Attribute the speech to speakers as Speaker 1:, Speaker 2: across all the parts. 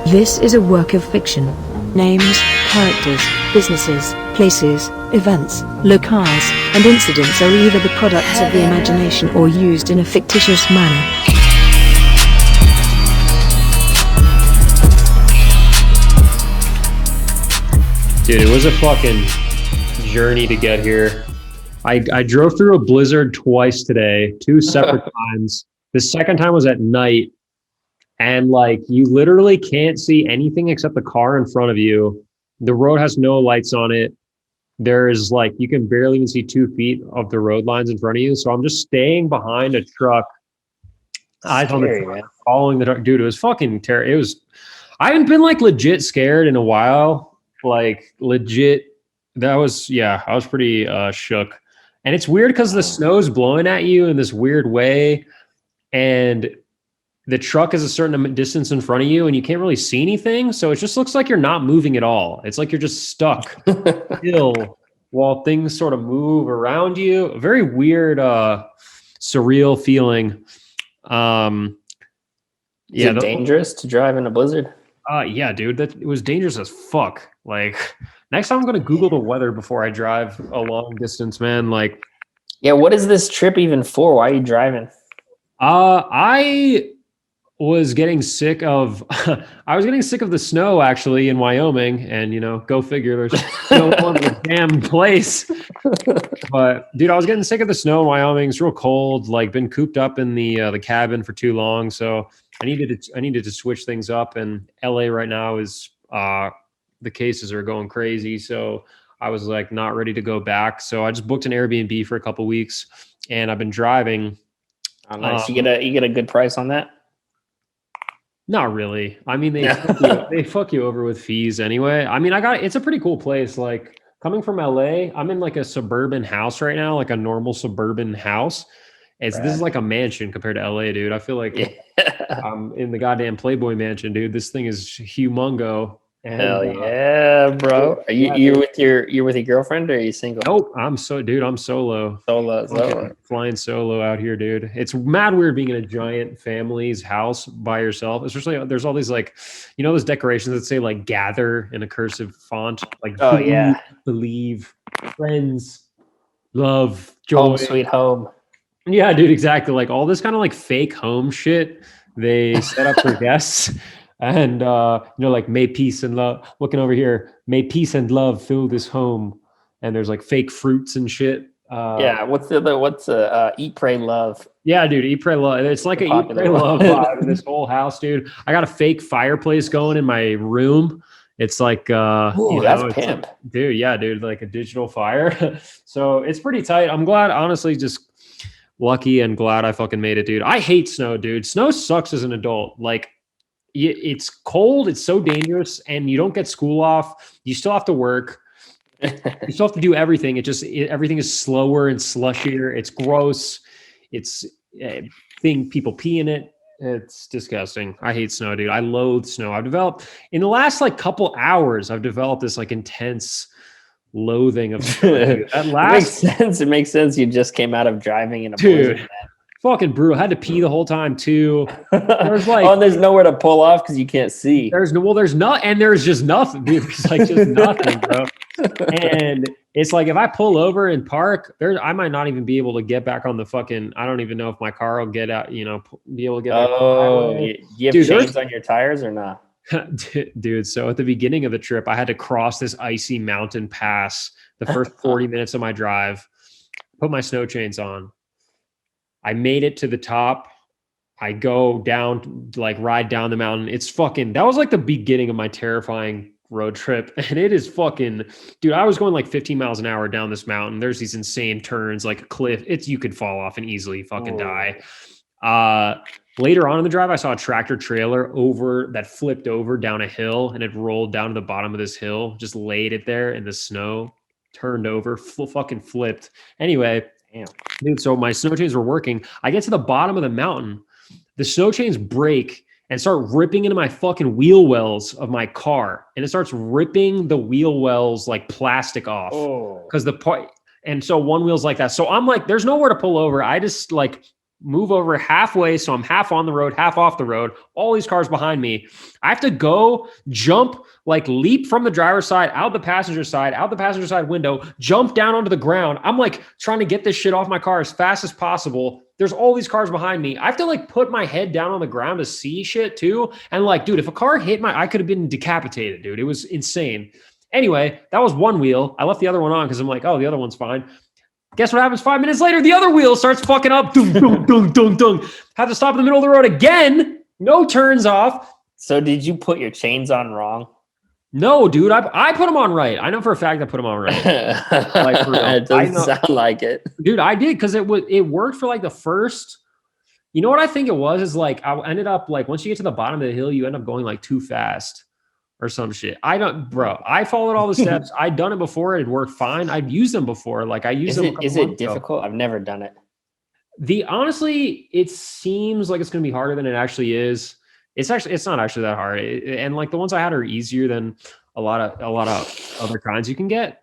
Speaker 1: This is a work of fiction. Names, characters, businesses, places, events, locales, and incidents are either the products of the imagination or used in a fictitious manner.
Speaker 2: Dude, it was a fucking journey to get here. I drove through a blizzard twice today, two separate times. The second time was at night, and like you literally can't see anything except the car in front of you. The road has no lights on it. There's like you can barely even see 2 feet of the road lines in front of you. So I'm just staying behind a truck, eyes on the truck, following the truck. Dude, it was fucking terrible. It was. I haven't been like legit scared in a while. Like legit. I was pretty shook. And it's weird because the snow's blowing at you in this weird way, and the truck is a certain distance in front of you, and you can't really see anything. So it just looks like you're not moving at all. It's like you're just stuck still while things sort of move around you. A very weird, surreal feeling.
Speaker 3: Is it dangerous to drive in a blizzard?
Speaker 2: Yeah, dude, it was dangerous as fuck. Like next time I'm gonna Google the weather before I drive a long distance, man. Like,
Speaker 3: yeah, what is this trip even for? Why are you driving?
Speaker 2: I was getting sick of the snow actually in Wyoming, and go figure, there's no one in the damn place. But dude, I was getting sick of the snow in Wyoming. It's real cold, like been cooped up in the cabin for too long. So I needed to switch things up, and LA right now is the cases are going crazy. So I was like not ready to go back. So I just booked an Airbnb for a couple weeks, and I've been driving.
Speaker 3: Oh, nice. You get a good price on that?
Speaker 2: Not really. I mean, they fuck you over with fees anyway. I mean, it's a pretty cool place. Like coming from LA, I'm in like a suburban house right now, like a normal suburban house. This is like a mansion compared to LA, dude. I feel like I'm in the goddamn Playboy mansion, dude. This thing is humongo. And,
Speaker 3: hell yeah, bro. Are you with your girlfriend, or are you single?
Speaker 2: Nope. I'm solo. Flying solo out here, dude. It's mad weird being in a giant family's house by yourself. Especially there's all these like, those decorations that say like gather in a cursive font. Like believe, friends, love, joy.
Speaker 3: Home sweet home.
Speaker 2: Yeah, dude, exactly. Like all this kind of like fake home shit they set up for guests. And like may peace and love. Looking over here, may peace and love fill this home. And there's like fake fruits and shit.
Speaker 3: What's eat, pray, love?
Speaker 2: Yeah, dude, eat, pray, love. It's like an eat, pray, love vibe in this whole house, dude. I got a fake fireplace going in my room. It's like
Speaker 3: that's pimp,
Speaker 2: dude. Yeah, dude, like a digital fire. So it's pretty tight. I'm glad, honestly, just lucky and glad I fucking made it, dude. I hate snow, dude. Snow sucks as an adult. Like. It's cold. It's so dangerous, and you don't get school off. You still have to work. You still have to do everything. Everything is slower and slushier. It's gross. It's people pee in it. It's disgusting. I hate snow, dude. I loathe snow. I've developed in the last like couple hours. I've developed this like intense loathing of snow.
Speaker 3: It makes sense. You just came out of driving in a blizzard.
Speaker 2: Fucking brutal. Had to pee the whole time too. There's like
Speaker 3: there's nowhere to pull off because you can't see.
Speaker 2: There's just nothing, dude. There's like just nothing, bro. And it's like if I pull over and park, I might not even be able to get back on the fucking. I don't even know if my car will get out. Be able to get back.
Speaker 3: You have chains on your tires or not?
Speaker 2: Dude, so at the beginning of the trip, I had to cross this icy mountain pass. The first 40 minutes of my drive, put my snow chains on. I made it to the top. I go down, like ride down the mountain. That was like the beginning of my terrifying road trip. And it is dude, I was going like 15 miles an hour down this mountain. There's these insane turns, like a cliff. You could fall off and easily fucking die. Later on in the drive, I saw a tractor trailer that flipped over down a hill, and it rolled down to the bottom of this hill, just laid it there in the snow, turned over, fucking flipped. Anyway, dude, so my snow chains were working. I get to the bottom of the mountain. The snow chains break and start ripping into my fucking wheel wells of my car. And it starts ripping the wheel wells like plastic off. Because and so one wheel's like that. So I'm like, there's nowhere to pull over. I just like move over halfway. So I'm half on the road, half off the road, all these cars behind me. I have to go jump, like leap from the driver's side, out the passenger side window, jump down onto the ground. I'm like trying to get this shit off my car as fast as possible. There's all these cars behind me. I have to like put my head down on the ground to see shit too. And like, dude, if a car hit I could have been decapitated, dude. It was insane. Anyway, that was one wheel. I left the other one on because I'm like, oh, the other one's fine. Guess what happens 5 minutes later? The other wheel starts fucking up. Dung, dung, dung, dung, dung. Have to stop in the middle of the road again. No turns off.
Speaker 3: So did you put your chains on wrong?
Speaker 2: No, dude. I put them on right. I know for a fact I put them on right. Like, for real.
Speaker 3: It doesn't sound like it.
Speaker 2: Dude, I did because it worked for like the first. You know what I think it was? Is like I ended up like once you get to the bottom of the hill, you end up going like too fast. Or some shit. I followed all the steps. I'd done it before. It worked fine. I'd used them before. Like I used them.
Speaker 3: Is it difficult? I've never done it.
Speaker 2: Honestly, it seems like it's going to be harder than it actually is. It's not actually that hard. And like the ones I had are easier than a lot of other kinds you can get.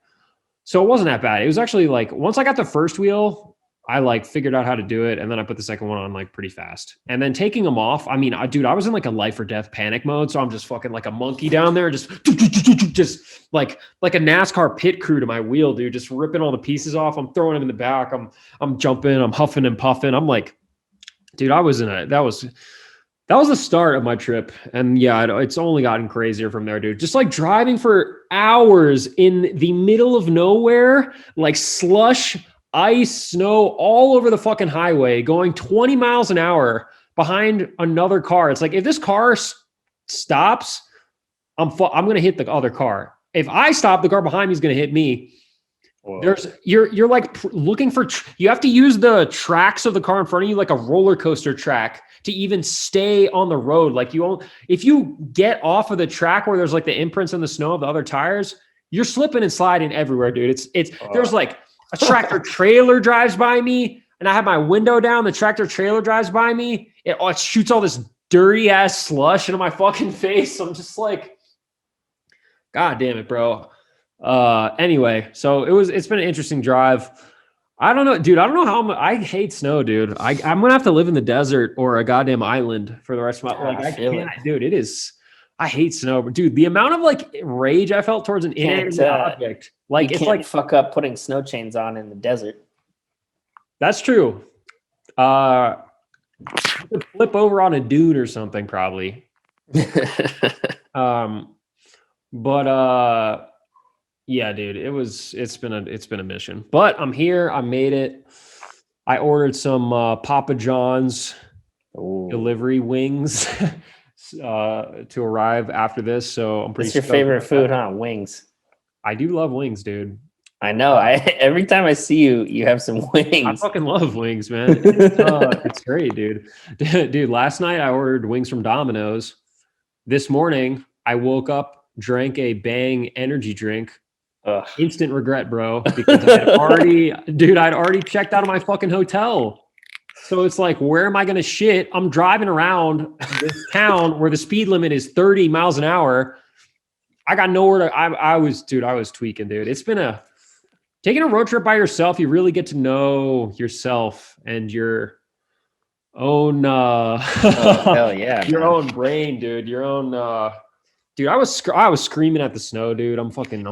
Speaker 2: So it wasn't that bad. It was actually like once I got the first wheel, I like figured out how to do it. And then I put the second one on like pretty fast. And then taking them off. I mean, dude, I was in like a life or death panic mode. So I'm just fucking like a monkey down there, just like a NASCAR pit crew to my wheel, dude, just ripping all the pieces off. I'm throwing them in the back. I'm jumping, I'm huffing and puffing. I'm like, dude, that was the start of my trip. And yeah, it's only gotten crazier from there, dude. Just like driving for hours in the middle of nowhere, like slush, ice, snow all over the fucking highway, going 20 miles an hour behind another car. It's like if this car stops, I'm going to hit the other car. If I stop, the car behind me is going to hit me. Whoa. You're like looking for. You have to use the tracks of the car in front of you like a roller coaster track to even stay on the road. Like if you get off of the track where there's like the imprints in the snow of the other tires, you're slipping and sliding everywhere, dude. There's like. A tractor trailer drives by me and I have my window down. The tractor trailer drives by me. It shoots all this dirty ass slush into my fucking face. I'm just like, God damn it, bro. Anyway, so it's been an interesting drive. I don't know, dude. I don't know how I hate snow, dude. I'm going to have to live in the desert or a goddamn island for the rest of my life. Dude, it is. I hate snow, but dude, the amount of like rage I felt towards an inanimate object, like
Speaker 3: it's like fuck up putting snow chains on in the desert.
Speaker 2: That's true. Flip over on a dune or something, probably. But yeah, dude, it's been a mission. But I'm here. I made it. I ordered some Papa John's delivery wings. To arrive after this, so I'm pretty.
Speaker 3: What's your favorite food, huh? Wings.
Speaker 2: I do love wings, dude.
Speaker 3: I know. Every time I see you, you have some wings.
Speaker 2: I fucking love wings, man. It's great, dude. Dude, last night I ordered wings from Domino's. This morning I woke up, drank a Bang energy drink.
Speaker 3: Ugh.
Speaker 2: Instant regret, bro, because I'd already checked out of my fucking hotel. So it's like, where am I going to shit? I'm driving around this town where the speed limit is 30 miles an hour. I got nowhere to, I was tweaking, dude. It's been taking a road trip by yourself. You really get to know yourself and your own,
Speaker 3: hell yeah,
Speaker 2: your own brain, dude, your own, dude, I was screaming at the snow, dude. I'm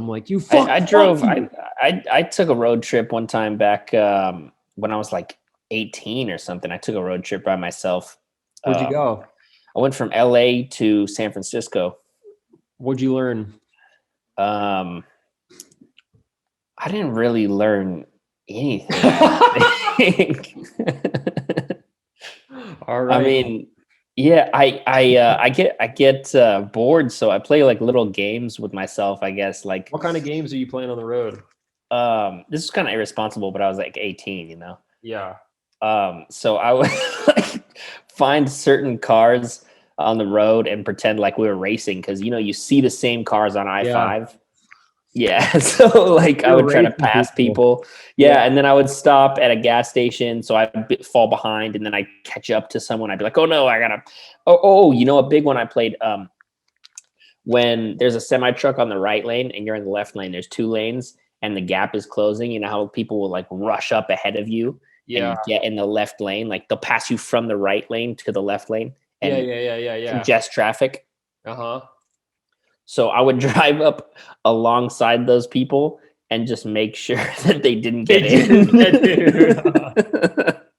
Speaker 2: like, you fuck.
Speaker 3: I took a road trip one time back, when I was like 18 or something. I took a road trip by myself.
Speaker 2: Where'd you go?
Speaker 3: I went from LA to San Francisco.
Speaker 2: What'd you learn?
Speaker 3: I didn't really learn anything. I think.
Speaker 2: All right.
Speaker 3: I mean, yeah, I get bored, so I play like little games with myself, I guess. Like,
Speaker 2: what kind of games are you playing on the road?
Speaker 3: This is kind of irresponsible, but I was like 18, you know?
Speaker 2: Yeah.
Speaker 3: So I would like find certain cars on the road and pretend like we were racing because you see the same cars on I-5. Yeah. So like I would try to pass people. Yeah. And then I would stop at a gas station. So I'd fall behind and then I catch up to someone. I'd be like, oh no, I gotta, a big one I played, when there's a semi truck on the right lane and you're in the left lane, there's two lanes and the gap is closing. You know how people will like rush up ahead of you.
Speaker 2: Yeah.
Speaker 3: and get in the left lane. Like they'll pass you from the right lane to the left lane and
Speaker 2: Yeah.
Speaker 3: congest traffic.
Speaker 2: Uh-huh.
Speaker 3: So I would drive up alongside those people and just make sure that they didn't get in.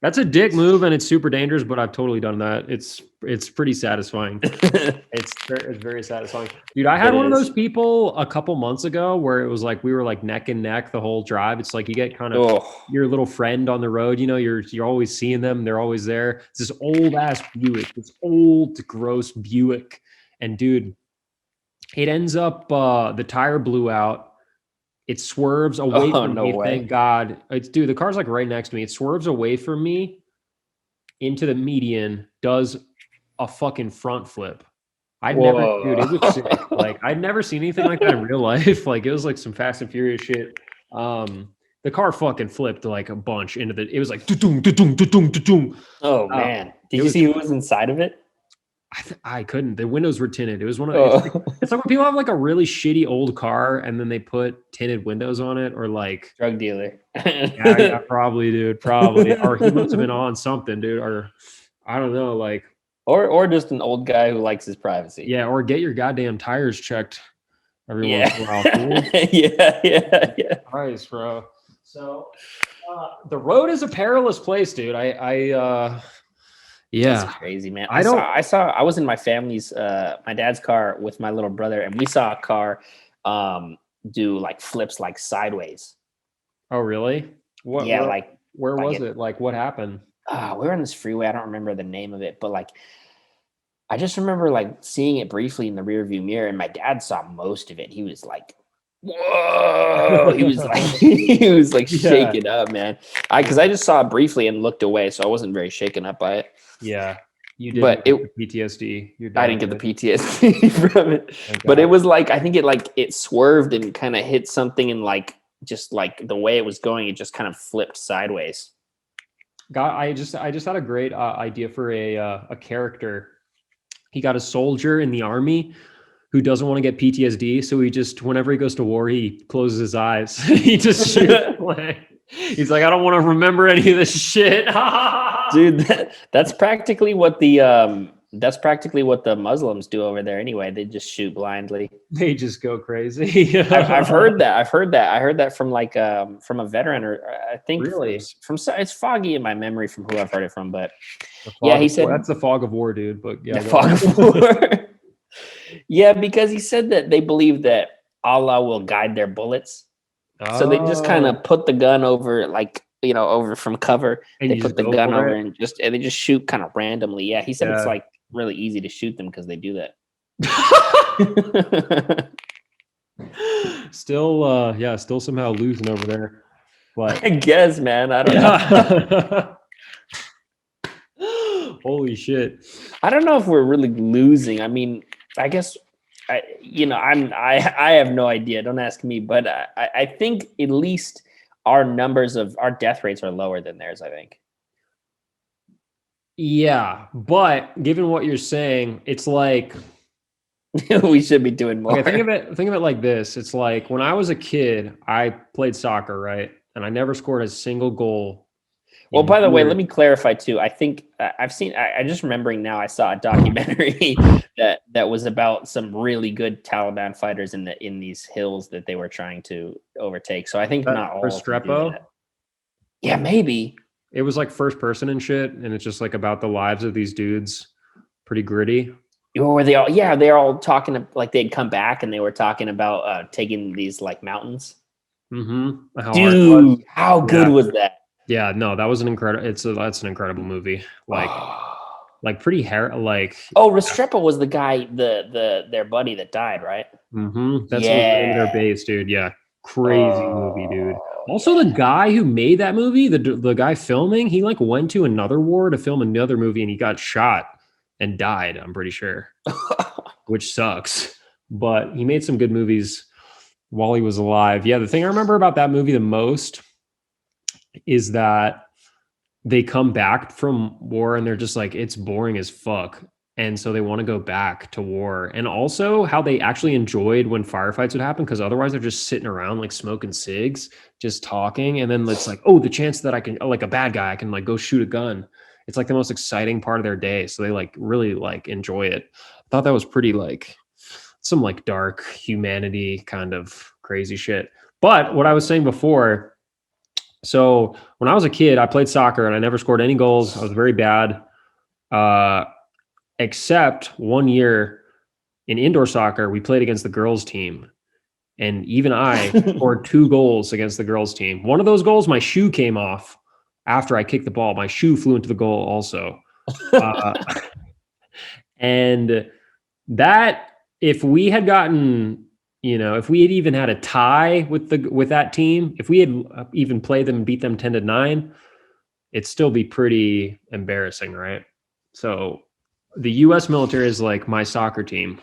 Speaker 2: That's a dick move and it's super dangerous, but I've totally done that. It's pretty satisfying. It's very satisfying. Dude, I had one of those people a couple months ago where it was like we were like neck and neck the whole drive. It's like you get kind of your little friend on the road, you know, you're always seeing them, they're always there. It's this old ass Buick, this old gross Buick. And dude, it ends up the tire blew out. It swerves away from me. Thank God. Dude, the car's like right next to me. It swerves away from me into the median, does a fucking front flip. Dude, it was sick. Like I'd never seen anything like that in real life. Like it was like some Fast and Furious shit. The car fucking flipped like a bunch into it was like da-doom, da-doom, da-doom, da-doom.
Speaker 3: Oh man. Did you see who was inside of it?
Speaker 2: I couldn't. The windows were tinted. It was one of it's like when people have like a really shitty old car and then they put tinted windows on it, or like
Speaker 3: drug dealer.
Speaker 2: yeah, probably, dude. Probably. Or he must have been on something, dude. Or I don't know, like
Speaker 3: or just an old guy who likes his privacy.
Speaker 2: Yeah, or get your goddamn tires checked every once in a while. Cool.
Speaker 3: Yeah.
Speaker 2: Nice, bro. So the road is a perilous place, dude. Yeah,
Speaker 3: that's crazy, man. I was in my family's my dad's car with my little brother, and we saw a car do like flips like sideways.
Speaker 2: Oh, really? Where was it? Like what happened?
Speaker 3: We were on this freeway. I don't remember the name of it, but like I just remember like seeing it briefly in the rearview mirror, and my dad saw most of it. He was like, whoa. He was like shaken up, man. Because I just saw it briefly and looked away, so I wasn't very shaken up by it.
Speaker 2: Yeah, you did. But PTSD.
Speaker 3: I didn't get the PTSD from it. But it was like I think it swerved and kind of hit something, and like just like the way it was going, it just kind of flipped sideways.
Speaker 2: I just had a great idea for a character. He got a soldier in the army who doesn't want to get PTSD, so he just whenever he goes to war, he closes his eyes. He just shoots away. He's like, I don't want to remember any of this shit.
Speaker 3: Dude, that's practically what the Muslims do over there anyway. They just shoot blindly.
Speaker 2: They just go crazy.
Speaker 3: I've heard that. I heard that from like from a veteran, or I think
Speaker 2: really
Speaker 3: from it's foggy in my memory from who I've heard it from, but yeah, he said
Speaker 2: that's the fog of war, dude. But yeah,
Speaker 3: the fog of war. Yeah, because he said that they believe that Allah will guide their bullets. So they just kind of put the gun over, like, you know, over from cover. And they put the gun over and they just shoot kind of randomly. Yeah, he said it's like really easy to shoot them because they do that.
Speaker 2: Still somehow losing over there. But
Speaker 3: I guess, man, I don't
Speaker 2: know. Holy shit!
Speaker 3: I don't know if we're really losing. I mean, I guess. I have no idea. Don't ask me, but I think at least our numbers of our death rates are lower than theirs. I think.
Speaker 2: Yeah, but given what you're saying, it's like
Speaker 3: we should be doing more.
Speaker 2: Okay, think of it like this. It's like when I was a kid, I played soccer, right? And I never scored a single goal.
Speaker 3: Well, by the way, let me clarify too. I think I just remembering now, I saw a documentary that was about some really good Taliban fighters in these hills that they were trying to overtake. So I think not all.
Speaker 2: Restrepo?
Speaker 3: Yeah, maybe.
Speaker 2: It was like first person and shit, and it's just like about the lives of these dudes. Pretty gritty.
Speaker 3: Or they're all talking like they'd come back and they were talking about taking these like mountains.
Speaker 2: Mm-hmm.
Speaker 3: Dude, how good was that?
Speaker 2: Yeah, no, that was an incredible. That's an incredible movie. Like pretty
Speaker 3: Restrepo was the guy, their buddy that died, right?
Speaker 2: Mm-hmm. That's their base, dude. Yeah, crazy movie, dude. Also, the guy who made that movie, the guy filming, he like went to another war to film another movie, and he got shot and died. I'm pretty sure, which sucks. But he made some good movies while he was alive. Yeah, the thing I remember about that movie the most is that they come back from war and they're just like, it's boring as fuck. and so they want to go back to war. And also how they actually enjoyed when firefights would happen, because otherwise they're just sitting around like smoking cigs, just talking. And then it's like, oh, the chance that I can, like a bad guy, I can like go shoot a gun. It's like the most exciting part of their day. So they like really like enjoy it. I thought that was pretty like some like dark humanity kind of crazy shit. But what I was saying before, so when I was a kid, I played soccer and I never scored any goals. I was very bad. Except one year in indoor soccer, we played against the girls team. And even I scored 2 goals against the girls team. One of those goals, my shoe came off after I kicked the ball. My shoe flew into the goal also. And that, if we had gotten, if we had even had a tie with that team, if we had even played them and beat them 10-9, it'd still be pretty embarrassing, right? So the U.S. military is like my soccer team,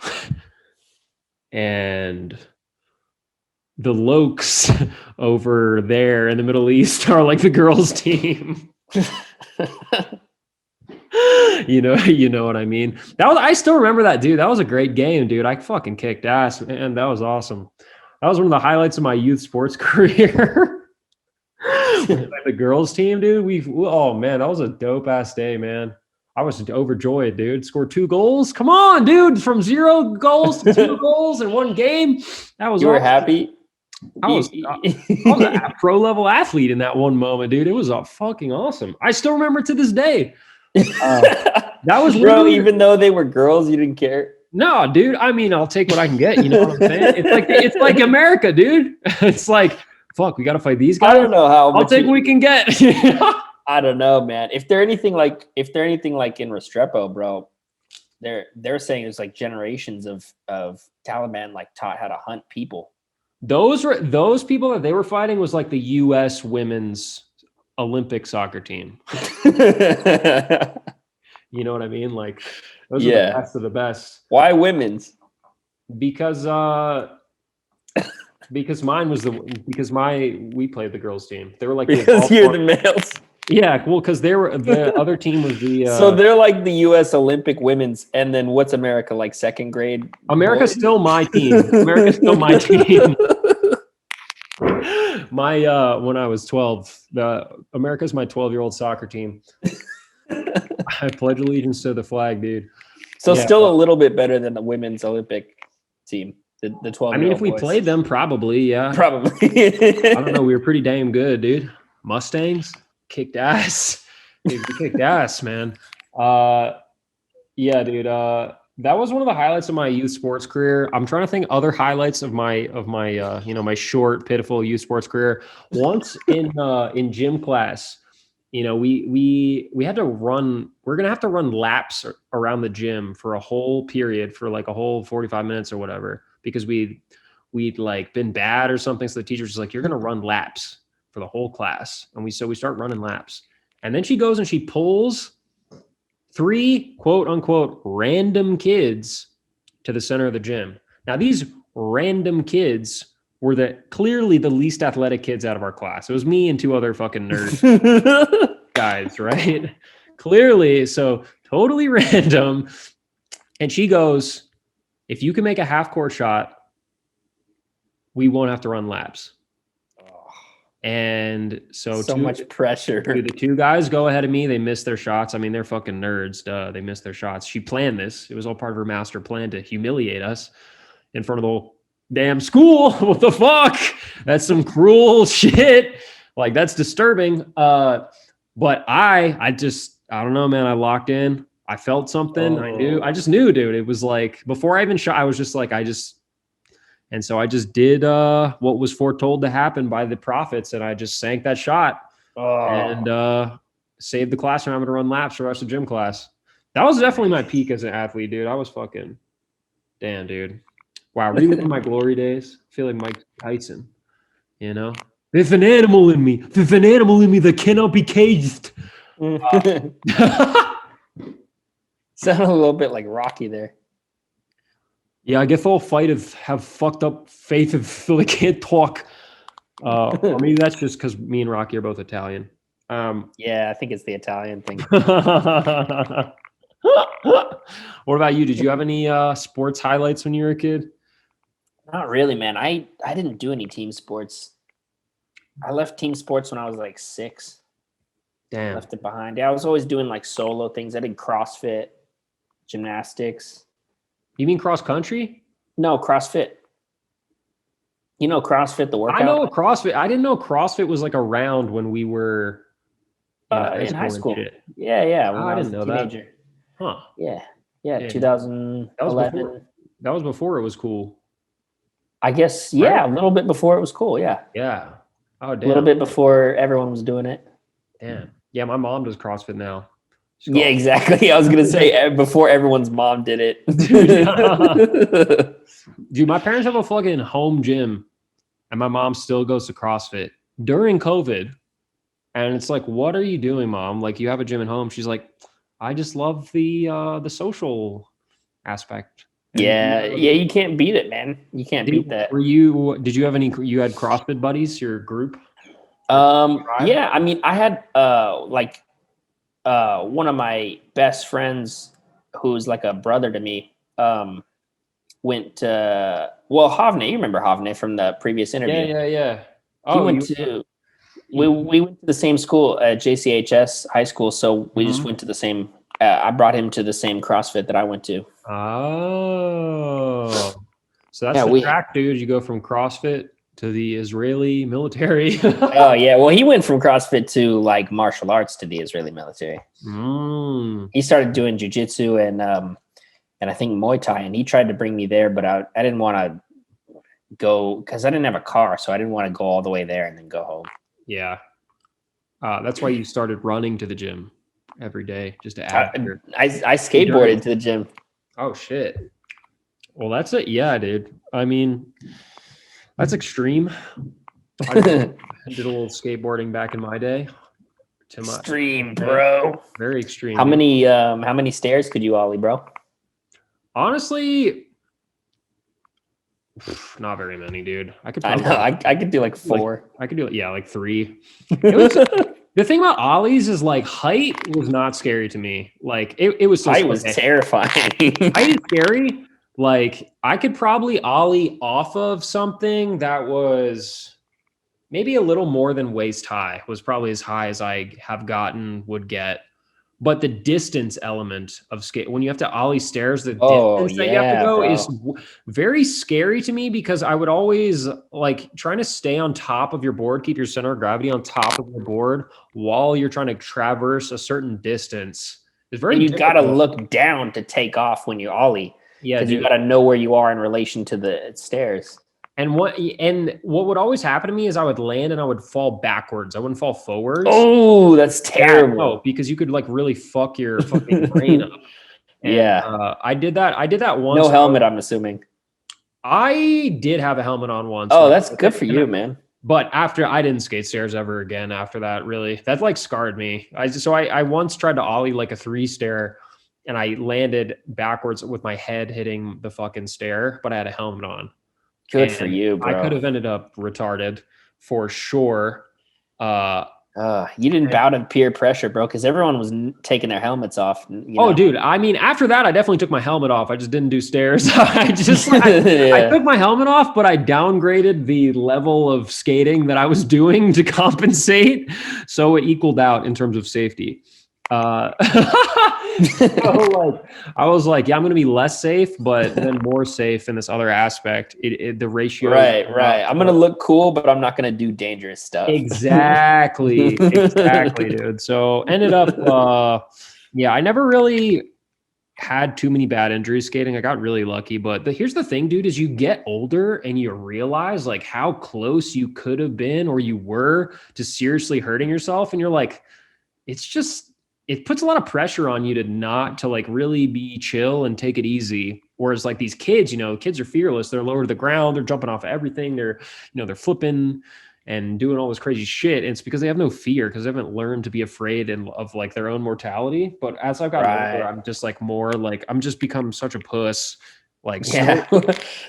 Speaker 2: and the Lokes over there in the Middle East are like the girls' team. You know what I mean? I still remember that, dude. That was a great game, dude. I fucking kicked ass, man. That was awesome. That was one of the highlights of my youth sports career. Like the girls' team, dude. Oh man, that was a dope ass day, man. I was overjoyed, dude. Scored 2 goals. Come on, dude. From 0 goals to 2 goals in one game. That was
Speaker 3: You were
Speaker 2: awesome.
Speaker 3: happy?
Speaker 2: I was a pro level athlete in that one moment, dude. It was fucking awesome. I still remember to this day. That was
Speaker 3: bro. Even though they were girls, you didn't care.
Speaker 2: No, dude. I mean, I'll take what I can get. You know what I'm saying? It's like America, dude. It's like, fuck, we got to fight these guys.
Speaker 3: I don't know how.
Speaker 2: I'll take what we can get.
Speaker 3: I don't know, man. If they're anything like in Restrepo, bro, they're saying it's like generations of Taliban like taught how to hunt people.
Speaker 2: Those people that they were fighting was like the U.S. women's Olympic soccer team. You know what I mean? Like those are the best of the best.
Speaker 3: Why women's?
Speaker 2: Because we played the girls team. They were like
Speaker 3: because you're the males.
Speaker 2: Yeah, well, because the other team was the.
Speaker 3: So they're like the U.S. Olympic women's, and then what's America like? Second grade.
Speaker 2: America's still my team. America's still my team. When I was 12, America's my 12-year-old soccer team. I pledge allegiance to the flag, dude.
Speaker 3: So still a little bit better than the women's Olympic team. The 12.
Speaker 2: I mean, if we played them, probably, yeah.
Speaker 3: Probably.
Speaker 2: I don't know. We were pretty damn good, dude. Mustangs kicked ass. Dude, we kicked ass, man. Yeah, dude. That was one of the highlights of my youth sports career. I'm trying to think other highlights of my my short, pitiful youth sports career. Once in gym class, we had to run. We're gonna have to run laps around the gym for a whole period, for like a whole 45 minutes or whatever, because we'd like been bad or something. So the teacher was like, "You're gonna run laps for the whole class," and we start running laps. And then she goes and she pulls 3 quote unquote random kids to the center of the gym. Now these random kids were clearly the least athletic kids out of our class. It was me and 2 other fucking nerd guys, right? Clearly, so totally random. And she goes, "If you can make a half-court shot, we won't have to run laps." And so
Speaker 3: much pressure.
Speaker 2: The 2 guys go ahead of me. They miss their shots. I mean, they're fucking nerds. Duh. They missed their shots. She planned this. It was all part of her master plan to humiliate us in front of the whole damn school. What the fuck? That's some cruel shit. Like, that's disturbing. But I don't know, man. I locked in. I felt something. I just knew, dude. It was like, before I even shot, I was just like, and so I just did what was foretold to happen by the prophets, and I just sank that shot and saved the class from having to run laps for the rest of gym class. That was definitely my peak as an athlete, dude. I was fucking damn, dude. Wow, reliving my glory days. I feel like Mike Tyson, There's an animal in me. There's an animal in me that cannot be caged.
Speaker 3: Sounded a little bit like Rocky there.
Speaker 2: Yeah, I guess all fighters have fucked up faith so they can't talk. Or maybe that's just because me and Rocky are both Italian.
Speaker 3: Yeah, I think it's the Italian thing.
Speaker 2: What about you? Did you have any sports highlights when you were a kid?
Speaker 3: Not really, man. I didn't do any team sports. I left team sports when I was like 6.
Speaker 2: Damn.
Speaker 3: Left it behind. Yeah, I was always doing like solo things. I did CrossFit, gymnastics.
Speaker 2: You mean cross country?
Speaker 3: No, CrossFit. You know CrossFit, the workout?
Speaker 2: I know CrossFit. I didn't know CrossFit was like around when we were
Speaker 3: in high
Speaker 2: and
Speaker 3: school.
Speaker 2: shit.
Speaker 3: Yeah. When
Speaker 2: I
Speaker 3: I was
Speaker 2: didn't
Speaker 3: a
Speaker 2: know that.
Speaker 3: teenager.
Speaker 2: Huh.
Speaker 3: Yeah,
Speaker 2: Yeah.
Speaker 3: 2011.
Speaker 2: That was before it was cool.
Speaker 3: I guess,
Speaker 2: Right?
Speaker 3: yeah, a little bit before it was cool. Yeah,
Speaker 2: Yeah. Oh,
Speaker 3: a
Speaker 2: damn.
Speaker 3: little bit before everyone was doing it.
Speaker 2: Damn. Yeah, my mom does CrossFit now. She's
Speaker 3: Yeah,
Speaker 2: called-
Speaker 3: exactly. I was gonna say before everyone's mom did it.
Speaker 2: Dude, my parents have a fucking home gym, and my mom still goes to CrossFit during COVID. And it's like, what are you doing, mom? Like, you have a gym at home. She's like, I just love the social aspect. And
Speaker 3: yeah, you can't beat it, man. You can't beat that.
Speaker 2: Did you had CrossFit buddies, your group?
Speaker 3: Yeah, I mean, I had one of my best friends who's like a brother to me went to Havne. You remember Havne from the previous interview?
Speaker 2: Yeah.
Speaker 3: He went to we went to the same school at JCHS high school, so we just went to the same. I brought him to the same CrossFit that I went to.
Speaker 2: Oh, so that's
Speaker 3: Yeah,
Speaker 2: the track, dude. You go from CrossFit to the Israeli military.
Speaker 3: Oh yeah, well, he went from CrossFit to like martial arts to the Israeli military. He started doing jujitsu and I think Muay Thai, and he tried to bring me there, but I didn't want to go because I didn't have a car, so I didn't want to go all the way there and then go home.
Speaker 2: Yeah, that's why you started running to the gym every day just to add.
Speaker 3: I skateboarded to the gym.
Speaker 2: Oh shit! Well, that's it. Yeah, dude. I mean, that's extreme. I did a little skateboarding back in my day.
Speaker 3: Extreme, bro.
Speaker 2: Very extreme.
Speaker 3: How many stairs could you ollie, bro?
Speaker 2: Honestly, not very many, dude. I could.
Speaker 3: I know. I could do like 4.
Speaker 2: I could do like 3. The thing about ollies is like height was not scary to me. Like it was.
Speaker 3: Height was terrifying.
Speaker 2: Height is scary. Like I could probably ollie off of something that was maybe a little more than waist high. Was probably as high as I would get. But the distance element of skate, when you have to ollie stairs, the distance that you have to go is very scary to me because I would always like trying to stay on top of your board, keep your center of gravity on top of your board while you're trying to traverse a certain distance. It's very.
Speaker 3: And you got to look down to take off when you ollie.
Speaker 2: Yeah,
Speaker 3: because you got to know where you are in relation to the stairs.
Speaker 2: And what would always happen to me is I would land and I would fall backwards. I wouldn't fall forwards.
Speaker 3: Oh, that's terrible.
Speaker 2: Yeah, no, because you could like really fuck your fucking brain up. And, I did that. I did that once.
Speaker 3: No helmet, I'm assuming.
Speaker 2: I did have a helmet on once.
Speaker 3: Oh, that's good for you, man.
Speaker 2: But after I didn't skate stairs ever again after that, really. That like scarred me. I once tried to ollie like a 3-stair and I landed backwards with my head hitting the fucking stair, but I had a helmet on.
Speaker 3: Good for you, bro.
Speaker 2: I could have ended up retarded for sure.
Speaker 3: You didn't bow to peer pressure, bro, because everyone was taking their helmets off.
Speaker 2: Dude. I mean, after that, I definitely took my helmet off. I just didn't do stairs. I took my helmet off, but I downgraded the level of skating that I was doing to compensate. So it equaled out in terms of safety. So I was like, yeah, I'm going to be less safe, but then more safe in this other aspect. The ratio.
Speaker 3: Right. I'm going to look cool, but I'm not going to do dangerous stuff.
Speaker 2: Exactly, dude. So ended up, I never really had too many bad injuries skating. I got really lucky, but here's the thing, dude, is you get older and you realize like how close you could have been or you were to seriously hurting yourself. And you're like, it puts a lot of pressure on you to like really be chill and take it easy. Whereas like these kids, kids are fearless. They're lower to the ground. They're jumping off everything. They're flipping and doing all this crazy shit. And it's because they have no fear because they haven't learned to be afraid of like their own mortality. But as I've gotten older, I'm just like more like, I'm just become such a puss. Like,
Speaker 3: yeah, no,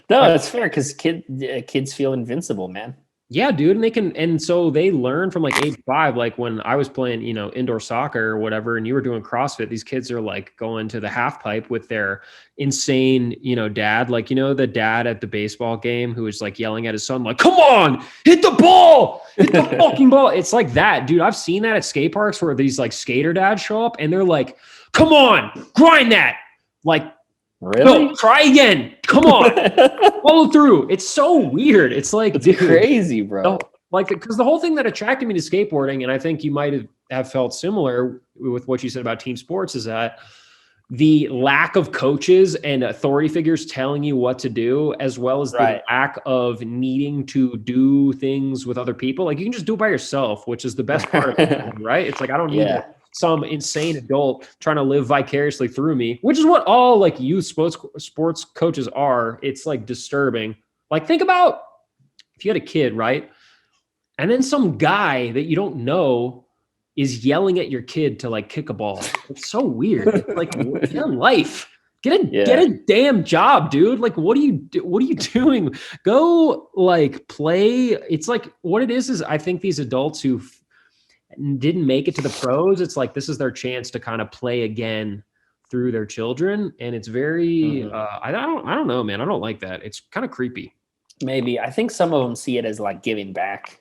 Speaker 3: that's fair. Cause kids feel invincible, man.
Speaker 2: Yeah, dude, and so they learn from like age 5. Like when I was playing, indoor soccer or whatever, and you were doing CrossFit, these kids are like going to the half pipe with their insane, dad. Like, the dad at the baseball game who is like yelling at his son, like, "Come on, hit the ball, hit the fucking ball." It's like that, dude. I've seen that at skate parks where these like skater dads show up and they're like, "Come on, grind that." Like,
Speaker 3: Really?
Speaker 2: no, try again. Come on. Follow through. It's so weird. It's like,
Speaker 3: It's
Speaker 2: dude,
Speaker 3: crazy, bro.
Speaker 2: like, because the whole thing that attracted me to skateboarding, and I think you might have felt similar with what you said about team sports, is that the lack of coaches and authority figures telling you what to do, as well as the lack of needing to do things with other people. Like, you can just do it by yourself, which is the best part of it, right? It's like, I don't need some insane adult trying to live vicariously through me, which is what all like youth sports coaches are. It's like disturbing. Like, think about if you had a kid, right? And then some guy that you don't know is yelling at your kid to like kick a ball. It's so weird. It's like, get a life. Get a damn job, dude. Like, what are you doing? Go like play. It's like what it is I think these adults who didn't make it to the pros, it's like this is their chance to kind of play again through their children, and it's very I don't know, man. I don't like that. It's kind of creepy.
Speaker 3: Maybe. I think some of them see it as like giving back.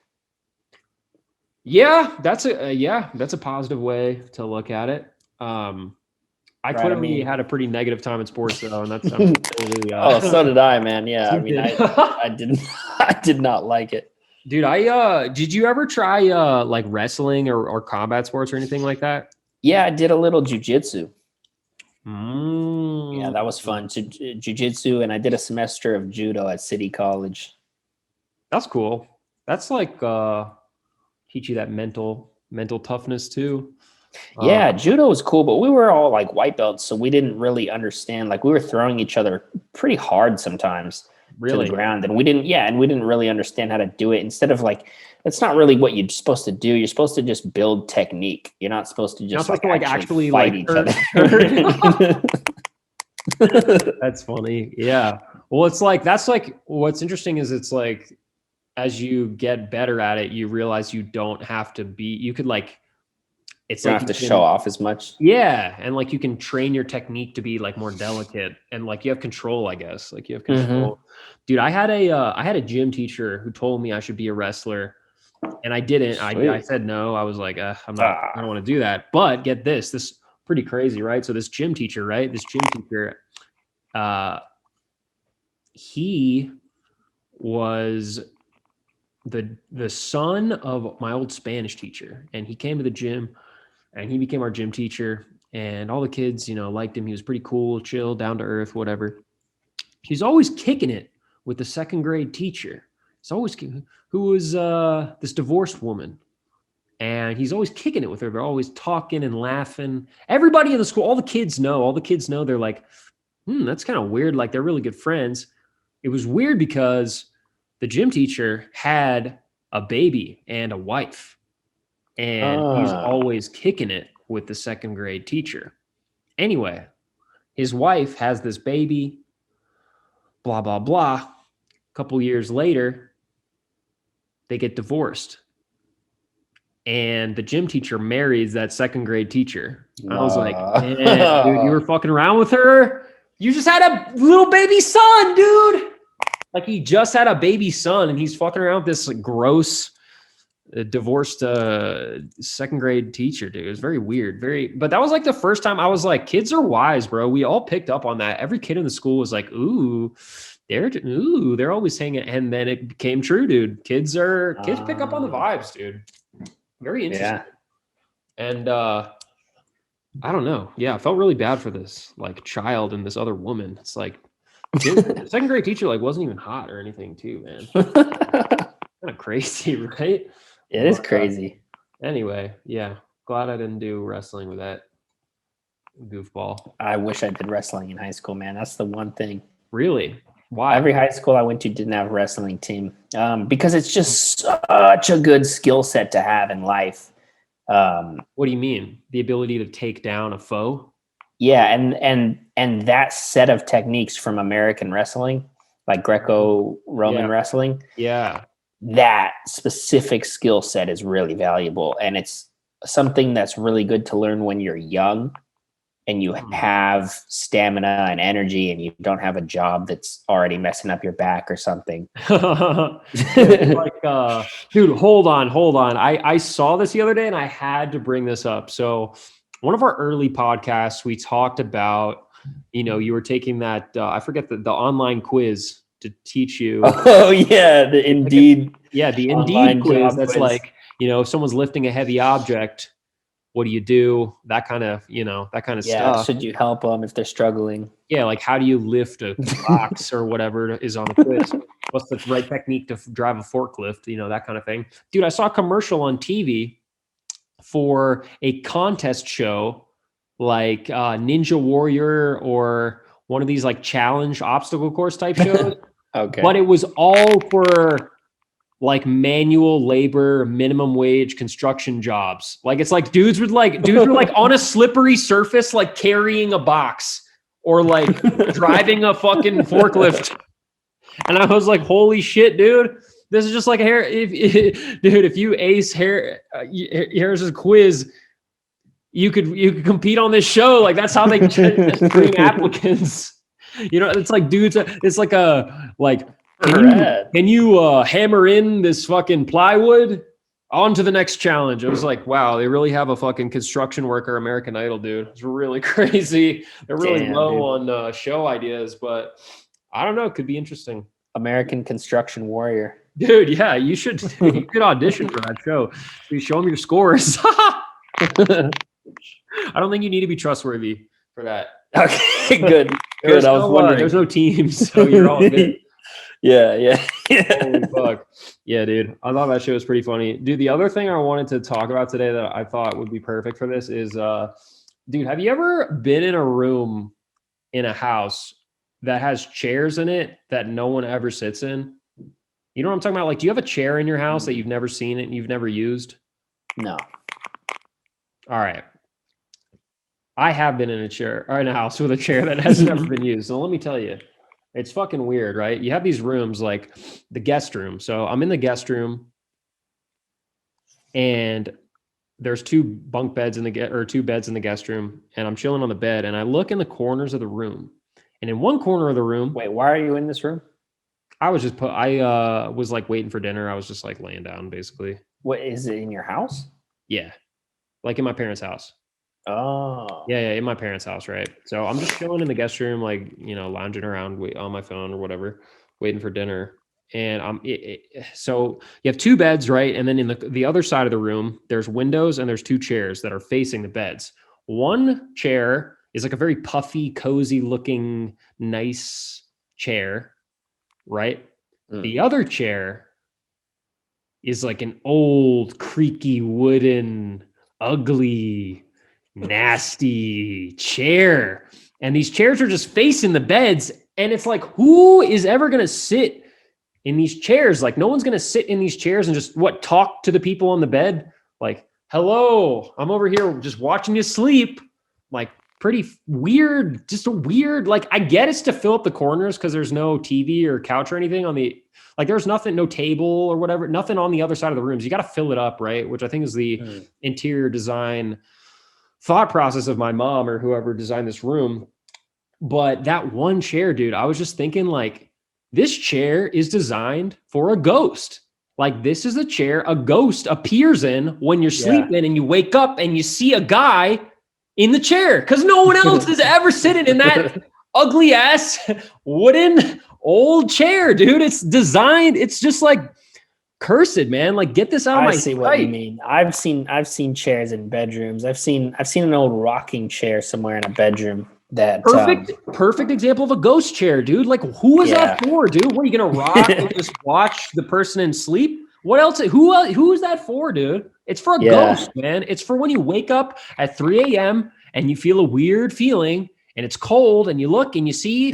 Speaker 2: Yeah, that's a positive way to look at it. I clearly had a pretty negative time in sports though, and that's totally,
Speaker 3: oh, so did I, man. Yeah, I mean, I did not like it.
Speaker 2: Dude, did you ever try like wrestling or combat sports or anything like that?
Speaker 3: Yeah, I did a little jujitsu. Yeah, that was fun. Jiu-jitsu, and I did a semester of judo at City College.
Speaker 2: That's cool. That's like teach you that mental toughness too.
Speaker 3: Yeah, judo was cool, but we were all like white belts, so we didn't really understand. Like we were throwing each other pretty hard sometimes to the ground, and we didn't really understand how to do it. Instead of like, that's not really what you're supposed to do. You're supposed to just build technique. You're not supposed to just actually fight each other.
Speaker 2: That's funny. Yeah. Well, it's like that's like what's interesting is it's like as you get better at it, you realize you don't have to be. You could like. It's
Speaker 3: you don't have to show off as much.
Speaker 2: Yeah. And like you can train your technique to be like more delicate and like you have control, I guess. Like you have control. Dude, I had a gym teacher who told me I should be a wrestler and I didn't. I said no. I was like, I don't want to do that. But get this is pretty crazy, right? So this gym teacher, he was the son of my old Spanish teacher, and he came to the gym and he became our gym teacher, and all the kids, liked him. He was pretty cool, chill, down to earth, whatever. He's always kicking it with the second grade teacher. It's always who was this divorced woman, and he's always kicking it with her. They're always talking and laughing. Everybody in the school, all the kids know. They're like, that's kind of weird. Like they're really good friends. It was weird because the gym teacher had a baby and a wife, and he's always kicking it with the second grade teacher. Anyway, his wife has this baby, blah, blah, blah. A couple years later, they get divorced. And the gym teacher marries that second grade teacher. I was like, man, dude, you were fucking around with her? You just had a little baby son, dude. Like he just had a baby son and he's fucking around with this like, gross divorced second grade teacher, dude. It was very weird. But that was like the first time I was like, kids are wise, bro. We all picked up on that. Every kid in the school was like, they're always hanging. And then it became true, dude. Kids pick up on the vibes, dude. Very interesting. Yeah. And I don't know. Yeah, I felt really bad for this like child and this other woman. It's like the second grade teacher like wasn't even hot or anything too, man. Kind of crazy, right?
Speaker 3: It is crazy.
Speaker 2: Anyway, yeah. Glad I didn't do wrestling with that goofball.
Speaker 3: I wish I did wrestling in high school, man. That's the one thing.
Speaker 2: Really? Why?
Speaker 3: Every high school I went to didn't have a wrestling team because it's just such a good skill set to have in life.
Speaker 2: What do you mean? The ability to take down a foe?
Speaker 3: Yeah, and that set of techniques from American wrestling, like Greco-Roman wrestling.
Speaker 2: Yeah.
Speaker 3: that specific skill set is really valuable, and it's something that's really good to learn when you're young and you have stamina and energy and you don't have a job that's already messing up your back or something.
Speaker 2: Dude, hold on. I saw this the other day and I had to bring this up. So one of our early podcasts, we talked about, you were taking that, I forget the online quiz to teach you.
Speaker 3: Oh yeah. The Indeed.
Speaker 2: Yeah. The
Speaker 3: online
Speaker 2: Indeed quiz.
Speaker 3: job
Speaker 2: That's
Speaker 3: quiz.
Speaker 2: like, if someone's lifting a heavy object, what do you do? That kind of, that kind of stuff.
Speaker 3: Should you help them if they're struggling?
Speaker 2: Yeah. Like how do you lift a box or whatever is on the quiz? What's the right technique to drive a forklift? That kind of thing. Dude, I saw a commercial on TV for a contest show like Ninja Warrior or one of these like challenge obstacle course type shows.
Speaker 3: Okay.
Speaker 2: But it was all for like manual labor, minimum wage construction jobs. Like it's like dudes were like on a slippery surface, like carrying a box or like driving a fucking forklift. And I was like, holy shit, dude. This is just like hair. If you ace Harris's quiz, you could compete on this show. Like that's how they bring applicants. It's like dudes. It's like can you hammer in this fucking plywood? On to the next challenge. I was like, wow, they really have a fucking construction worker American Idol, dude. It's really crazy. They're really low on show ideas, but I don't know. It could be interesting.
Speaker 3: American Construction Warrior.
Speaker 2: Dude, yeah, you could audition for that show. You show them your scores. I don't think you need to be trustworthy for that.
Speaker 3: Okay, good. Good. I was wondering.
Speaker 2: There's no teams, so you're all good.
Speaker 3: Yeah.
Speaker 2: Holy fuck. Yeah, dude. I thought that show was pretty funny. Dude, the other thing I wanted to talk about today that I thought would be perfect for this is, dude, have you ever been in a room in a house that has chairs in it that no one ever sits in? You know what I'm talking about? Like, do you have a chair in your house that you've never seen it and you've never used?
Speaker 3: No.
Speaker 2: All right. I have been in a chair or in a house with a chair that has never been used. So let me tell you, it's fucking weird, right? You have these rooms like the guest room. So I'm in the guest room and there's two beds in the guest room, and I'm chilling on the bed and I look in the corners of the room. And in one corner of the room,
Speaker 3: wait, why are you in this room?
Speaker 2: I was like waiting for dinner. I was just like laying down basically.
Speaker 3: What is it, in your house?
Speaker 2: Yeah. Like in my parents' house.
Speaker 3: Oh.
Speaker 2: Yeah, in my parents' house, right? So I'm just chilling in the guest room, like, lounging around on my phone or whatever, waiting for dinner. And so you have two beds, right? And then in the other side of the room, there's windows and there's two chairs that are facing the beds. One chair is like a very puffy, cozy looking, nice chair, right? The other chair is like an old, creaky, wooden, ugly, nasty chair. And these chairs are just facing the beds. And it's like, who is ever going to sit in these chairs? Like, no one's going to sit in these chairs and just talk to the people on the bed. Like, hello, I'm over here just watching you sleep. Like, pretty weird, just a weird, like, I get it's to fill up the corners because there's no TV or couch or anything on the, like, there's nothing, no table or whatever, nothing on the other side of the rooms. You got to fill it up, right? Which I think is the interior design thought process of my mom or whoever designed this room. But that one chair, dude, I was just thinking, like, this chair is designed for a ghost. Like, this is a chair a ghost appears in when you're sleeping and you wake up and you see a guy in the chair because no one else is ever sitting in that ugly ass wooden old chair, dude. It's designed. It's just like cursed, man. Like, get this out of my sight. I see what you
Speaker 3: mean. I've seen chairs in bedrooms. I've seen an old rocking chair somewhere in a bedroom. That
Speaker 2: perfect example of a ghost chair, dude. Like, who is that for, dude? What, are you gonna rock and just watch the person and sleep? What else? Who is that for, dude? It's for a ghost, man. It's for when you wake up at 3 a.m. and you feel a weird feeling and it's cold and you look and you see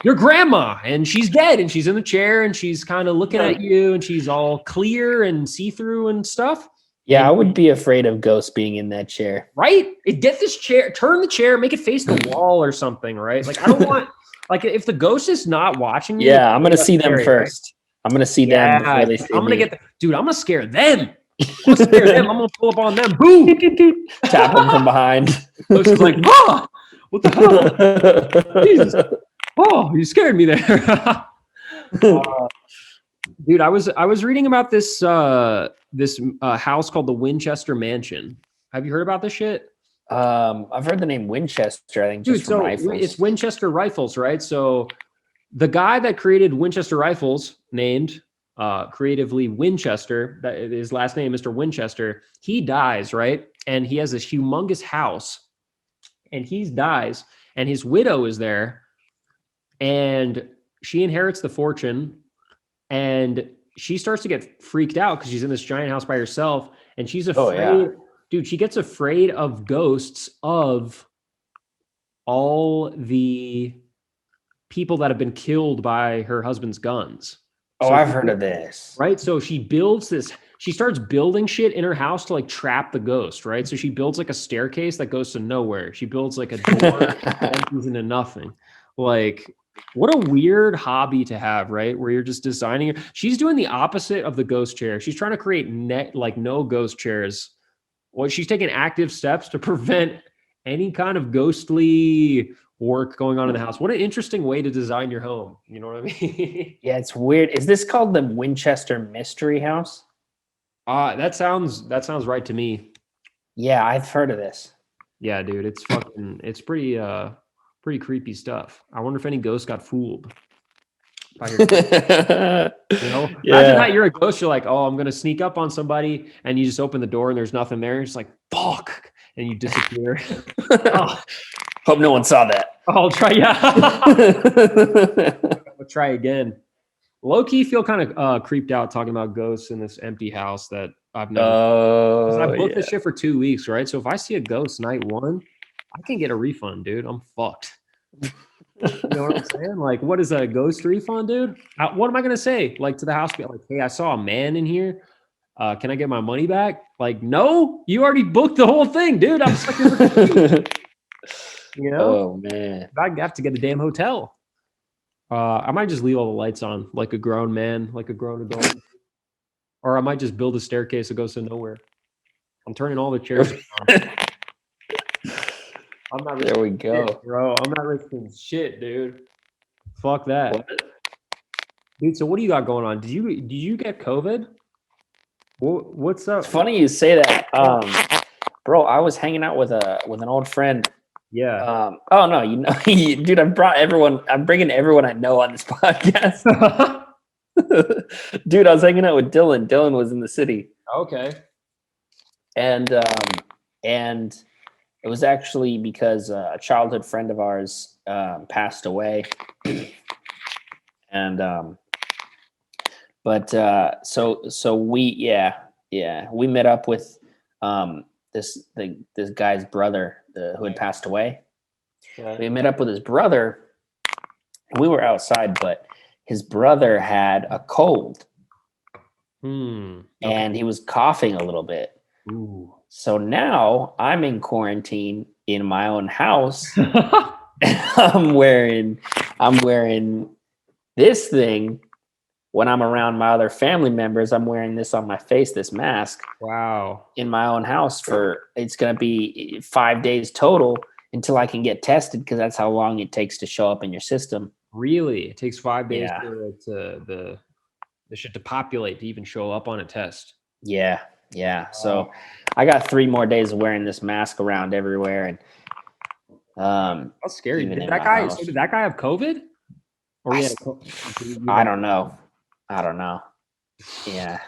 Speaker 2: your grandma and she's dead and she's in the chair and she's kind of looking at you and she's all clear and see-through and stuff.
Speaker 3: Yeah, I would be afraid of ghosts being in that chair.
Speaker 2: Right? Get this chair, turn the chair, make it face the wall or something, right? Like, I don't want, like, if the ghost is not watching you.
Speaker 3: Yeah, I'm going to see them first. I'm gonna see them before they
Speaker 2: dude,
Speaker 3: see
Speaker 2: I'm gonna
Speaker 3: me.
Speaker 2: get dude. I'm gonna scare them. I'm gonna scare them. I'm gonna pull up on them. Boo!
Speaker 3: Tap them from behind.
Speaker 2: Ghost is like, ah, what the hell? Jesus. Oh, you scared me there. Dude, I was reading about this house called the Winchester Mansion. Have you heard about this shit?
Speaker 3: I've heard the name Winchester. I think
Speaker 2: Dude,
Speaker 3: just from
Speaker 2: so
Speaker 3: rifles.
Speaker 2: it's Winchester Rifles, right? So the guy that created Winchester Rifles, named creatively Winchester, that his last name, Mr. Winchester, he dies, right? And he has this humongous house, and he dies, and his widow is there, and she inherits the fortune, and she starts to get freaked out because she's in this giant house by herself, and she's
Speaker 3: Oh,
Speaker 2: afraid.
Speaker 3: yeah.
Speaker 2: Dude, she gets afraid of ghosts of all the people that have been killed by her husband's guns.
Speaker 3: Oh,
Speaker 2: So
Speaker 3: I've
Speaker 2: she-
Speaker 3: heard of this.
Speaker 2: Right. So she builds this, she starts building shit in her house to like trap the ghost, right? So she builds like a staircase that goes to nowhere. She builds like a door that empties into nothing. Like, what a weird hobby to have, right? Where you're just designing. She's doing the opposite of the ghost chair. She's trying to create like no ghost chairs. Well, she's taking active steps to prevent any kind of ghostly work going on in the house. What an interesting way to design your home. You know what I mean?
Speaker 3: Yeah, it's weird. Is this called the Winchester Mystery House?
Speaker 2: That sounds right to me.
Speaker 3: Yeah, I've heard of this.
Speaker 2: Yeah, dude, it's fucking it's pretty creepy stuff. I wonder if any ghost got fooled by your, you know? Imagine that you're a ghost, you're like, oh, I'm gonna sneak up on somebody, and you just open the door and there's nothing there. It's like, fuck, and you disappear. Oh,
Speaker 3: Hope no one saw that.
Speaker 2: I'll try, yeah. I'll try again. Low key feel kind of creeped out talking about ghosts in this empty house that I've never. 'Cause I booked this shit for 2 weeks, right? So if I see a ghost night one, I can get a refund, dude. I'm fucked. You know what I'm saying? Like, what is that, a ghost refund, dude? What am I gonna say? Like to the house, be like, hey, I saw a man in here. Can I get my money back? Like, no, you already booked the whole thing, dude. I'm stuck in the you know,
Speaker 3: Oh man.
Speaker 2: I have to get a damn hotel. I might just leave all the lights on like a grown man, like a grown adult. Or I might just build a staircase that goes to nowhere. I'm turning all the chairs around. I'm not
Speaker 3: There we
Speaker 2: risking
Speaker 3: go.
Speaker 2: shit, bro. I'm not risking shit, dude. Fuck that. Dude, so what do you got going on? Did you get COVID? What's up?
Speaker 3: It's funny you say that. Bro, I was hanging out with an old friend.
Speaker 2: Yeah.
Speaker 3: Oh no, you know, dude, I'm bringing everyone I know on this podcast. Dude, I was hanging out with Dylan. Dylan was in the city.
Speaker 2: Okay.
Speaker 3: And it was actually because a childhood friend of ours passed away. And so we we met up with this guy's brother who had passed away.
Speaker 2: Right.
Speaker 3: We met up with his brother. We were outside, but his brother had a cold
Speaker 2: Okay.
Speaker 3: and he was coughing a little bit.
Speaker 2: Ooh.
Speaker 3: So now I'm in quarantine in my own house. I'm wearing this thing when I'm around my other family members. I'm wearing this on my face, this mask,
Speaker 2: Wow.
Speaker 3: in my own house it's going to be 5 days total until I can get tested, because that's how long it takes to show up in your system.
Speaker 2: Really? It takes 5 days
Speaker 3: Yeah.
Speaker 2: to the shit to populate to even show up on a test.
Speaker 3: Yeah. So I got 3 more days of wearing this mask around everywhere, and
Speaker 2: That's scary.
Speaker 3: Even
Speaker 2: Did
Speaker 3: in
Speaker 2: that
Speaker 3: my
Speaker 2: guy?
Speaker 3: house.
Speaker 2: So did that guy have COVID? Or he had
Speaker 3: I don't know. Yeah.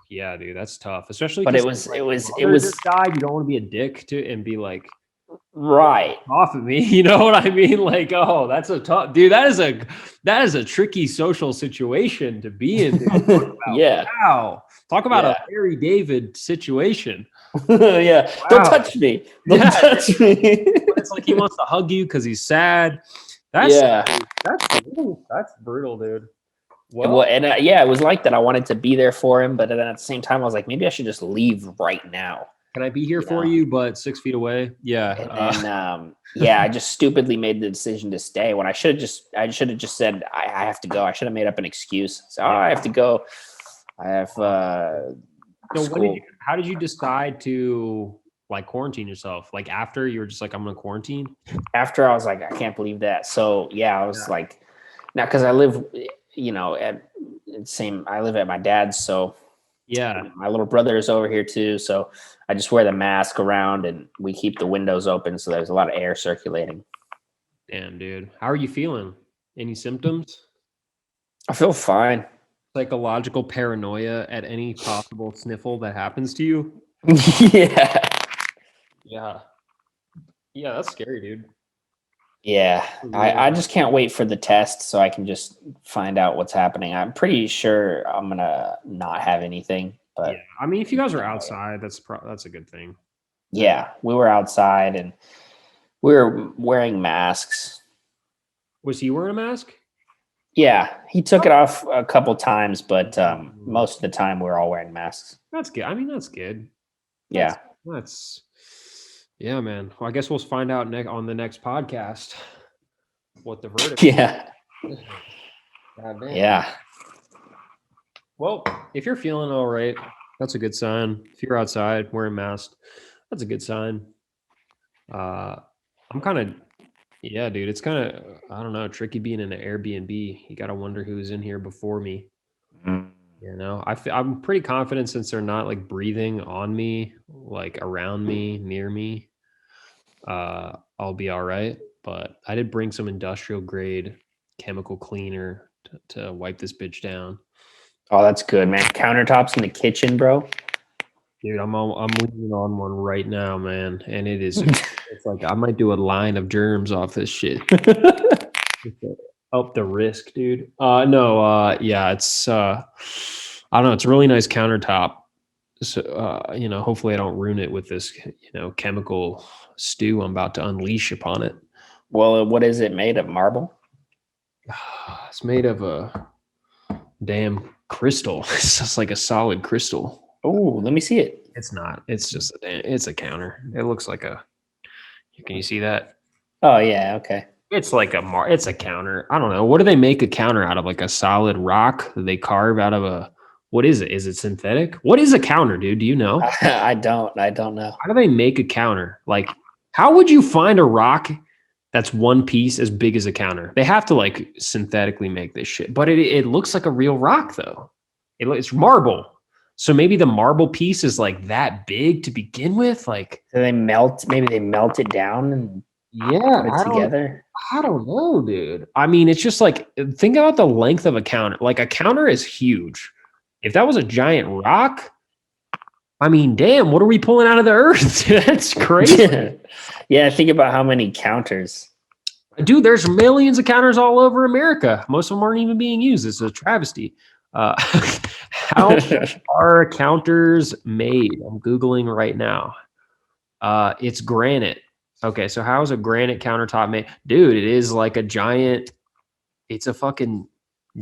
Speaker 2: Yeah, dude, that's tough. Especially,
Speaker 3: But
Speaker 2: 'cause,
Speaker 3: it was
Speaker 2: just died. You don't want to be a dick to and be like,
Speaker 3: right.
Speaker 2: off of me. You know what I mean? Like, oh, that's a tough dude. That is a tricky social situation to be in. Dude. Talk about,
Speaker 3: Yeah.
Speaker 2: Wow. Talk about
Speaker 3: Yeah.
Speaker 2: a Larry David situation.
Speaker 3: Yeah. Don't
Speaker 2: Wow.
Speaker 3: touch me. Don't
Speaker 2: Yeah.
Speaker 3: touch me.
Speaker 2: It's like he wants to hug you because he's sad. That's brutal, dude.
Speaker 3: Well, and it was like that. I wanted to be there for him, but then at the same time, I was like, maybe I should just leave right now.
Speaker 2: Can I be here
Speaker 3: You
Speaker 2: for
Speaker 3: know?
Speaker 2: you, but 6 feet away? Yeah.
Speaker 3: And then, I just stupidly made the decision to stay when I should have just said, I have to go. I should have made up an excuse. So I have to go. I have
Speaker 2: So
Speaker 3: school.
Speaker 2: how did you decide to like quarantine yourself? Like after you were just like, I'm gonna quarantine?
Speaker 3: After I was like, I can't believe that. So I was like, now because I live, I live at my dad's. So
Speaker 2: Yeah.
Speaker 3: my little brother is over here too. So I just wear the mask around and we keep the windows open. So there's a lot of air circulating.
Speaker 2: Damn, dude. How are you feeling? Any symptoms?
Speaker 3: I feel fine.
Speaker 2: Psychological paranoia at any possible sniffle that happens to you?
Speaker 3: Yeah.
Speaker 2: Yeah. Yeah, that's scary, dude.
Speaker 3: Yeah. I just can't wait for the test so I can just find out what's happening. I'm pretty sure I'm going to not have anything. But
Speaker 2: Yeah. I mean, if you guys are outside, that's a good thing.
Speaker 3: yeah, we were outside and we were wearing masks.
Speaker 2: Was he wearing a mask?
Speaker 3: Yeah, he took it off a couple times, but most of the time we're all wearing masks.
Speaker 2: That's good. I mean, that's good.
Speaker 3: Yeah.
Speaker 2: That's yeah, man. Well, I guess we'll find out on the next podcast what the verdict.
Speaker 3: Yeah.
Speaker 2: God damn.
Speaker 3: Yeah.
Speaker 2: Well, if you're feeling all right, that's a good sign. If you're outside wearing masks, that's a good sign. I'm kind of, yeah, dude. It's kind of, I don't know, tricky being in an Airbnb. You got to wonder who's in here before me. You know, I'm pretty confident since they're not like breathing on me, like around me, near me. I'll be all right. But I did bring some industrial grade chemical cleaner to wipe this bitch down.
Speaker 3: Oh, that's good, man. Countertops in the kitchen, bro.
Speaker 2: Dude, I'm leaning on one right now, man, and it's like I might do a line of germs off this shit. Up the risk, dude. Yeah, it's I don't know, it's a really nice countertop. So hopefully I don't ruin it with this, chemical stew I'm about to unleash upon it.
Speaker 3: Well, what is it made of? Marble?
Speaker 2: It's made of a damn crystal. It's just like a solid crystal.
Speaker 3: Oh, let me see it.
Speaker 2: It's not. It's just it's a counter. It looks like a. Can you see that?
Speaker 3: Oh yeah, okay.
Speaker 2: It's like it's a counter. I don't know. What do they make a counter out of? Like a solid rock that they carve out of a. What is it? Is it synthetic? What is a counter, dude? Do you know?
Speaker 3: I don't know.
Speaker 2: How do they make a counter? Like, how would you find a rock that's one piece as big as a counter? They have to like synthetically make this shit, but it looks like a real rock though. It's marble. So maybe the marble piece is like that big to begin with. Like,
Speaker 3: do they melt? Maybe they melt it down and put it together.
Speaker 2: I don't know, dude. I mean, it's just like, think about the length of a counter. Like a counter is huge. If that was a giant rock, I mean, damn, what are we pulling out of the earth? That's crazy.
Speaker 3: Yeah, think about how many counters.
Speaker 2: Dude, there's millions of counters all over America. Most of them aren't even being used. It's a travesty. How are counters made? I'm Googling right now. It's granite. Okay, so how is a granite countertop made? Dude, it is like it's a fucking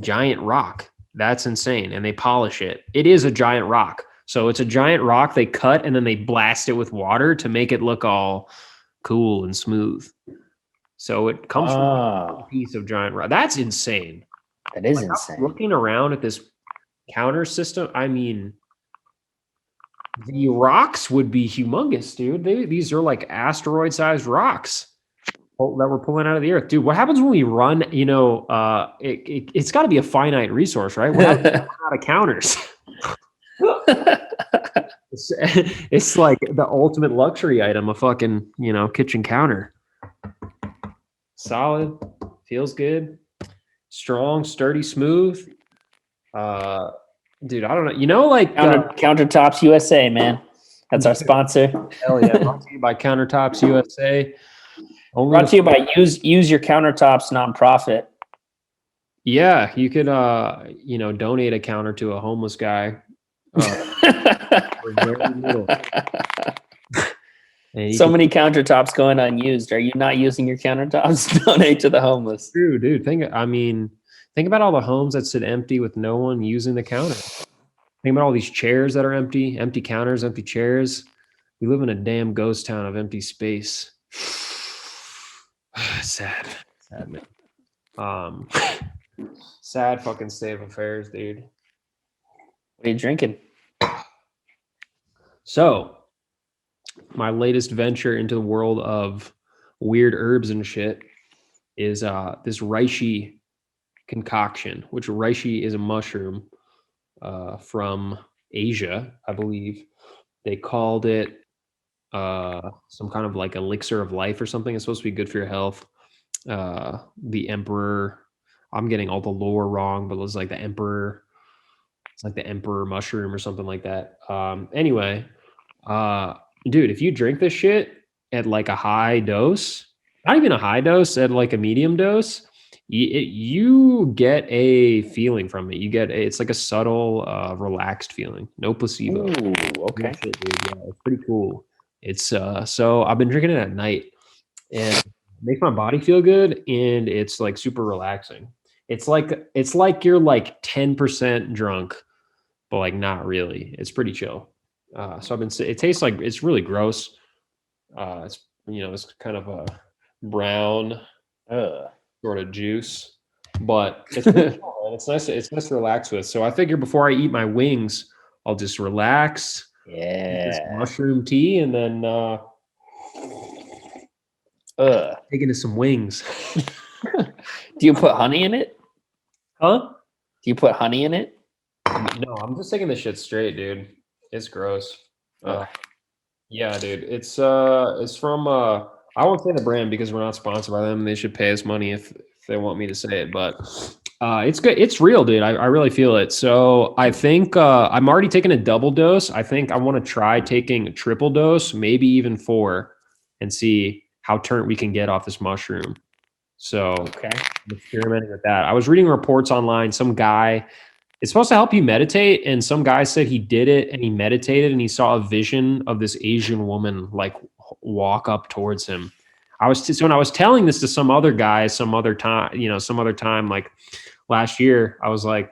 Speaker 2: giant rock. That's insane. And they polish it. It is a giant rock. So it's a giant rock they cut and then they blast it with water to make it look all cool and smooth. So it comes from a piece of giant rock. That's insane.
Speaker 3: That is insane.
Speaker 2: Looking around at this counter system, I mean, the rocks would be humongous, dude. These are like asteroid-sized rocks that we're pulling out of the earth, dude. What happens when we run? It's got to be a finite resource, right? We're out of counters. It's like the ultimate luxury item, a fucking kitchen counter. Solid, feels good, strong, sturdy, smooth. Dude, I don't know. Like
Speaker 3: Countertops USA, man. That's our sponsor.
Speaker 2: Hell yeah! Brought to you by Countertops USA.
Speaker 3: Brought to you by Use Your Countertops nonprofit.
Speaker 2: Yeah, you could donate a counter to a homeless guy. For very little.
Speaker 3: So many countertops going unused. Are you not using your countertops? Donate to the homeless.
Speaker 2: True, dude. Think about all the homes that sit empty with no one using the counter. Think about all these chairs that are empty counters, empty chairs. We live in a damn ghost town of empty space. Sad man. Sad fucking state of affairs, dude.
Speaker 3: What are you drinking?
Speaker 2: So, my latest venture into the world of weird herbs and shit is this reishi concoction, which reishi is a mushroom from Asia, I believe. They called it some kind of like elixir of life or something. It's supposed to be good for your health. The emperor, I'm getting all the lore wrong, but it was like the emperor. It's like the emperor mushroom or something like that. Anyway, dude, if you drink this shit at like a high dose, not even a high dose, at like a medium dose, you get a feeling from it. It's like a subtle, relaxed feeling. No placebo.
Speaker 3: Ooh, okay.
Speaker 2: Real shit, dude. Yeah, it's pretty cool. It's so I've been drinking it at night, and it makes my body feel good, and it's like super relaxing. It's like you're like 10% drunk, but like not really. It's pretty chill. So it tastes like, it's really gross. It's it's kind of a brown sort of juice, but it's pretty chill, man. It's nice. It's nice to relax with. So I figure before I eat my wings, I'll just relax. Get this
Speaker 3: Yeah.
Speaker 2: mushroom tea, and then take into some wings.
Speaker 3: Do you put honey in it?
Speaker 2: Huh?
Speaker 3: Do you put honey in it?
Speaker 2: No, I'm just taking this shit straight, dude. It's gross. Yeah, dude. It's from I won't say the brand because we're not sponsored by them. They should pay us money if they want me to say it, but it's good. It's real, dude. I really feel it. So I think I'm already taking a double dose. I think I want to try taking a triple dose, maybe even 4, and see how turnt we can get off this mushroom. So
Speaker 3: Okay.
Speaker 2: I'm experimenting with that. I was reading reports online. Some guy, it's supposed to help you meditate, and some guy said he did it and he meditated and he saw a vision of this Asian woman like walk up towards him. So when I was telling this to some other guy, some other time, like last year, I was like,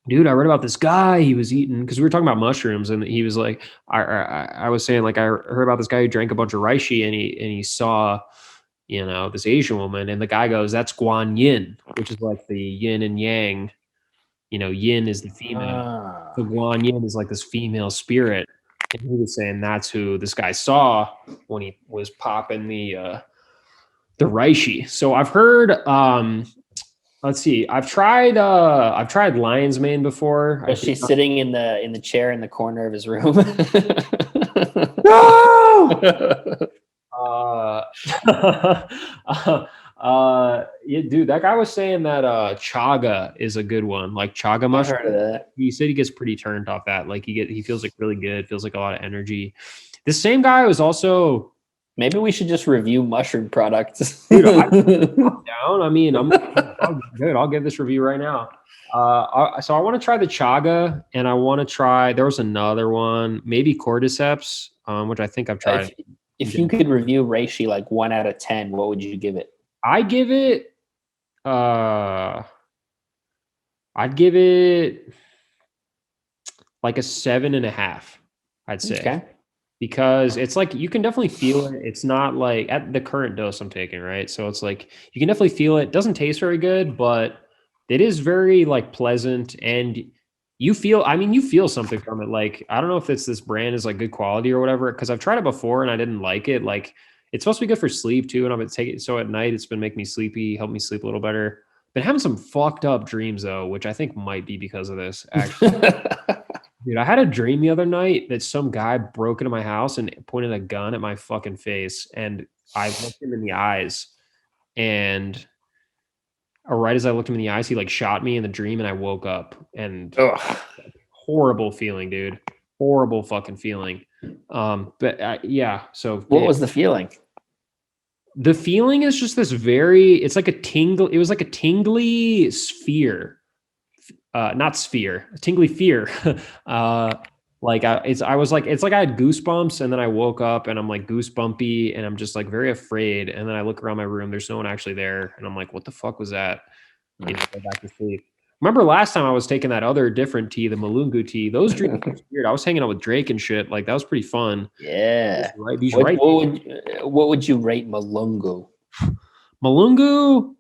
Speaker 2: dude, I read about this guy. He was eating, because we were talking about mushrooms, and he was like, I was saying, like, I heard about this guy who drank a bunch of reishi, and he saw, this Asian woman, and the guy goes, that's Guan Yin, which is like the yin and yang. Yin is the female. So Guan Yin is like this female spirit. And he was saying that's who this guy saw when he was popping the reishi. So I've heard, let's see, I've tried lion's mane before.
Speaker 3: Was she sitting in the chair in the corner of his room?
Speaker 2: No! Yeah, dude, that guy was saying that chaga is a good one, like chaga
Speaker 3: I've
Speaker 2: mushroom.
Speaker 3: heard of that.
Speaker 2: He said he gets pretty turned off that. Like he feels like really good, feels like a lot of energy. This same guy was also,
Speaker 3: Maybe we should just review mushroom products.
Speaker 2: dude, I'm down. I mean, I'm good. I'll give this review right now. So I want to try the chaga, and I want to try. There was another one, maybe cordyceps, which I think I've tried.
Speaker 3: If you could review reishi like 1 out of 10, what would you give it?
Speaker 2: I'd give it like a 7.5, I'd say.
Speaker 3: Okay.
Speaker 2: Because it's like, you can definitely feel it. It's not like at the current dose I'm taking, right? So it's like, you can definitely feel it. It doesn't taste very good, but it is very like pleasant, and you feel something from it. Like, I don't know if this brand is like good quality or whatever, because I've tried it before and I didn't like it. Like, it's supposed to be good for sleep too, and I'm gonna take it. So at night, it's been making me sleepy, help me sleep a little better. Been having some fucked up dreams though, which I think might be because of this. Actually, dude, I had a dream the other night that some guy broke into my house and pointed a gun at my fucking face, and I looked him in the eyes, and right as I looked him in the eyes, he like shot me in the dream, and I woke up, and horrible feeling, dude. Horrible fucking feeling. But yeah. So
Speaker 3: What was the feeling?
Speaker 2: The feeling is just this it's like a tingle. It was like a tingly sphere, not sphere, a tingly fear. It's like I had goosebumps, and then I woke up and I'm like goosebumpy, and I'm just like very afraid. And then I look around my room, there's no one actually there, and I'm like, what the fuck was that? Go back to sleep. Remember last time I was taking that other different tea, the Malungu tea. Those drinks were weird. I was hanging out with Drake and shit. Like that was pretty fun.
Speaker 3: Yeah.
Speaker 2: These
Speaker 3: What,
Speaker 2: right
Speaker 3: what would you rate Malungu?
Speaker 2: Malungu,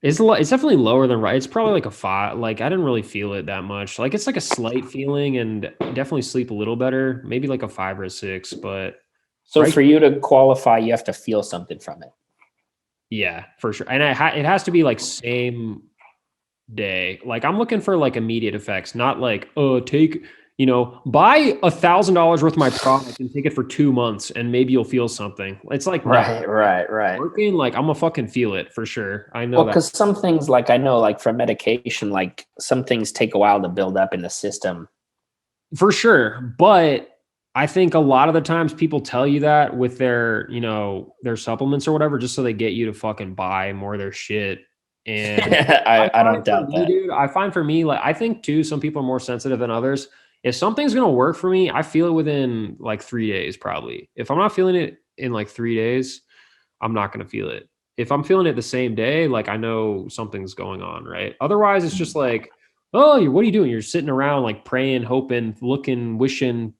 Speaker 2: it's definitely lower than right. It's probably like a 5. Like I didn't really feel it that much. Like it's like a slight feeling, and definitely sleep a little better. Maybe like a 5 or a 6. But
Speaker 3: So
Speaker 2: right,
Speaker 3: for you to qualify, you have to feel something from it.
Speaker 2: yeah, for sure. And it has to be like same day. Like I'm looking for like immediate effects, not like take buy $1,000 worth of my product and take it for 2 months and maybe you'll feel something. It's like
Speaker 3: Right.
Speaker 2: working. Like I'm gonna fucking feel it for sure. I know
Speaker 3: Well,
Speaker 2: that
Speaker 3: because some things, like I know, like for medication, like some things take a while to build up in the system.
Speaker 2: for sure. But I think a lot of the times people tell you that with their their supplements or whatever, just so they get you to fucking buy more of their shit. And
Speaker 3: I
Speaker 2: find
Speaker 3: don't doubt
Speaker 2: for me,
Speaker 3: that.
Speaker 2: dude, I find for me, like I think too, some people are more sensitive than others. If something's gonna work for me, I feel it within like 3 days, probably. If I'm not feeling it in like 3 days, I'm not gonna feel it. If I'm feeling it the same day, like I know something's going on, right? Otherwise, it's just like, oh, what are you doing? You're sitting around like praying, hoping, looking, wishing,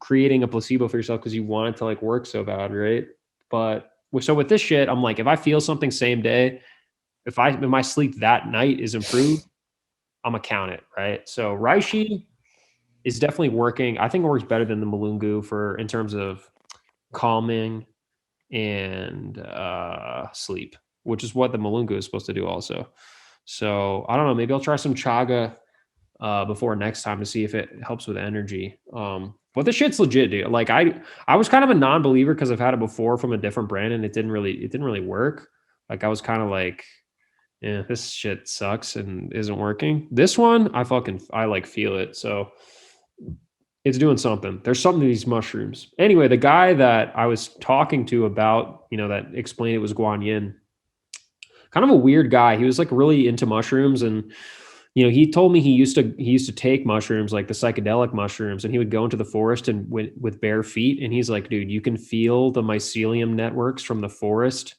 Speaker 2: creating a placebo for yourself because you want it to like work so bad, right? But so with this shit, I'm like, if I feel something same day, if my sleep that night is improved, I'm gonna count it, right? So Reishi is definitely working. I think it works better than the Malungu in terms of calming and sleep, which is what the Malungu is supposed to do also. So I don't know. Maybe I'll try some chaga before next time to see if it helps with energy. But the shit's legit, dude. Like I was kind of a non-believer because I've had it before from a different brand and it didn't really work. Like I was kind of like, yeah, this shit sucks and isn't working. This one, I like feel it. So it's doing something. There's something to these mushrooms. Anyway, the guy that I was talking to about, that explained it was Guan Yin, kind of a weird guy. He was like really into mushrooms and he told me he used to take mushrooms, like the psychedelic mushrooms, and he would go into the forest and with bare feet. And he's like, dude, you can feel the mycelium networks from the forest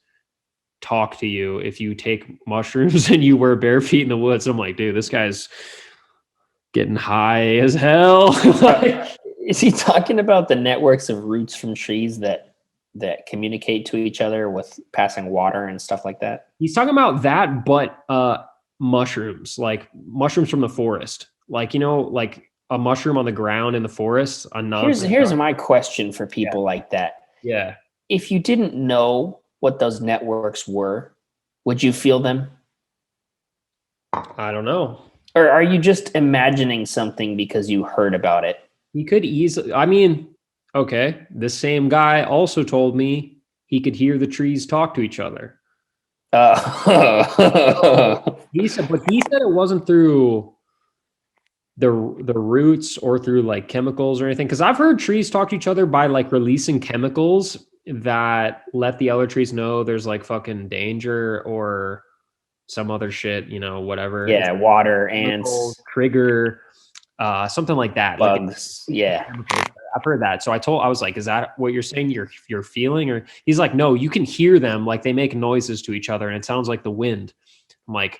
Speaker 2: talk to you if you take mushrooms and you wear bare feet in the woods. I'm like, dude, this guy's getting high as hell.
Speaker 3: Is he talking about the networks of roots from trees that communicate to each other with passing water and stuff like that?
Speaker 2: He's talking about that, but mushrooms, like mushrooms from the forest, like like a mushroom on the ground in the forest.
Speaker 3: Here's my question for people like that.
Speaker 2: Yeah.
Speaker 3: If you didn't know what those networks were, would you feel them?
Speaker 2: I don't know.
Speaker 3: Or are you just imagining something because you heard about it?
Speaker 2: He could easily, okay. The same guy also told me he could hear the trees talk to each other. He said it wasn't through the roots or through like chemicals or anything. Because I've heard trees talk to each other by like releasing chemicals that let the other trees know there's like fucking danger or some other shit, whatever.
Speaker 3: Yeah, water, ants,
Speaker 2: trigger, something like that.
Speaker 3: bugs.
Speaker 2: Like
Speaker 3: yeah,
Speaker 2: I've heard that. So I was like, is that what you're saying? You're feeling? Or he's like, no, you can hear them. Like they make noises to each other, and it sounds like the wind. I'm like,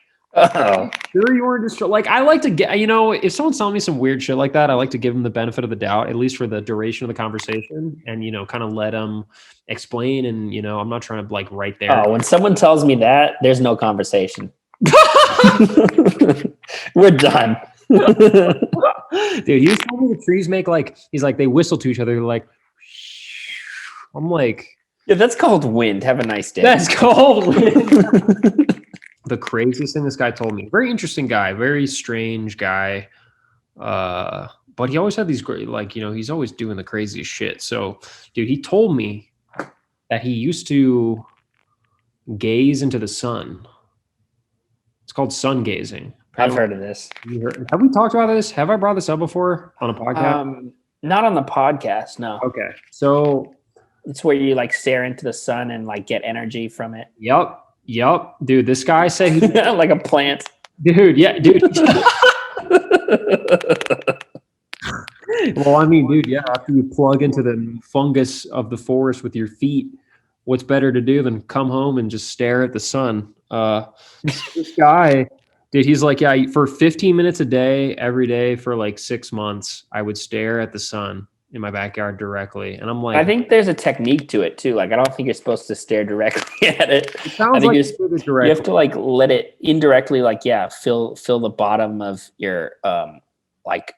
Speaker 2: sure you weren't just like, I like to get, if someone's telling me some weird shit like that, I like to give them the benefit of the doubt, at least for the duration of the conversation, and kind of let them explain. And I'm not trying to like right there.
Speaker 3: Oh, when someone tells me that, there's no conversation. We're done.
Speaker 2: Dude, he was telling me the trees make like, he's like, they whistle to each other. They're like, I'm like,
Speaker 3: yeah, that's called wind. Have a nice day.
Speaker 2: That's called wind. The craziest thing this guy told me. Very interesting guy, very strange guy. But he always had these great, like, he's always doing the craziest shit. So, dude, he told me that he used to gaze into the sun. It's called sun gazing.
Speaker 3: I've heard of this.
Speaker 2: Have we talked about this? Have I brought this up before on a podcast?
Speaker 3: Not on the podcast, no.
Speaker 2: Okay. So
Speaker 3: it's where you like stare into the sun and like get energy from it.
Speaker 2: Yep. Dude, this guy said he
Speaker 3: like a plant.
Speaker 2: Dude, yeah, dude. Well, dude, yeah, after you plug into the fungus of the forest with your feet, what's better to do than come home and just stare at the sun So this guy, dude, he's like, yeah, for 15 minutes a day, every day for like 6 months, I would stare at the sun in my backyard directly. And I'm
Speaker 3: I
Speaker 2: like,
Speaker 3: think there's a technique to it too. Like I don't think you're supposed to stare directly at it.
Speaker 2: it
Speaker 3: I
Speaker 2: sounds
Speaker 3: think
Speaker 2: like
Speaker 3: you're,
Speaker 2: you did it
Speaker 3: you have
Speaker 2: directly.
Speaker 3: to like let it indirectly, like fill the bottom of your like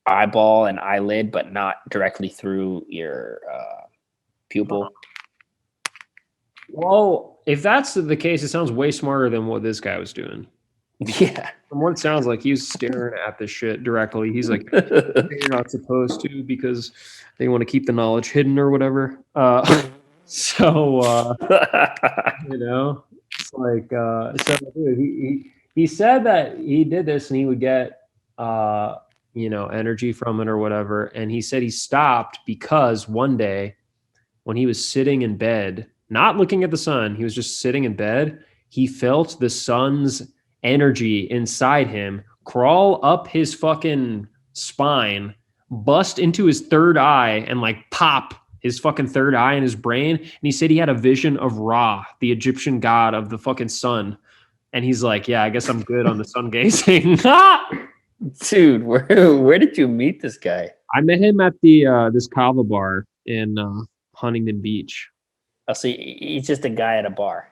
Speaker 3: eyeball and eyelid, but not directly through your pupil.
Speaker 2: Well, if that's the case, it sounds way smarter than what this guy was doing.
Speaker 3: Yeah.
Speaker 2: From what it sounds like, he's staring at the shit directly. He's like, you're not supposed to because they want to keep the knowledge hidden or whatever. So you know, it's like so dude, he said that he did this and he would get energy from it or whatever. And he said he stopped because one day when he was sitting in bed, not looking at the sun, he was just sitting in bed, he felt the sun's energy inside him crawl up his fucking spine, bust into his third eye, and like pop his fucking third eye in his brain. And he said he had a vision of Ra, the Egyptian god of the fucking sun. And he's like, yeah, I guess I'm good on the sun gazing.
Speaker 3: Dude, where did you meet this guy?
Speaker 2: I met him at the this kava bar in Huntington Beach.
Speaker 3: Oh, so he's just a guy at a bar.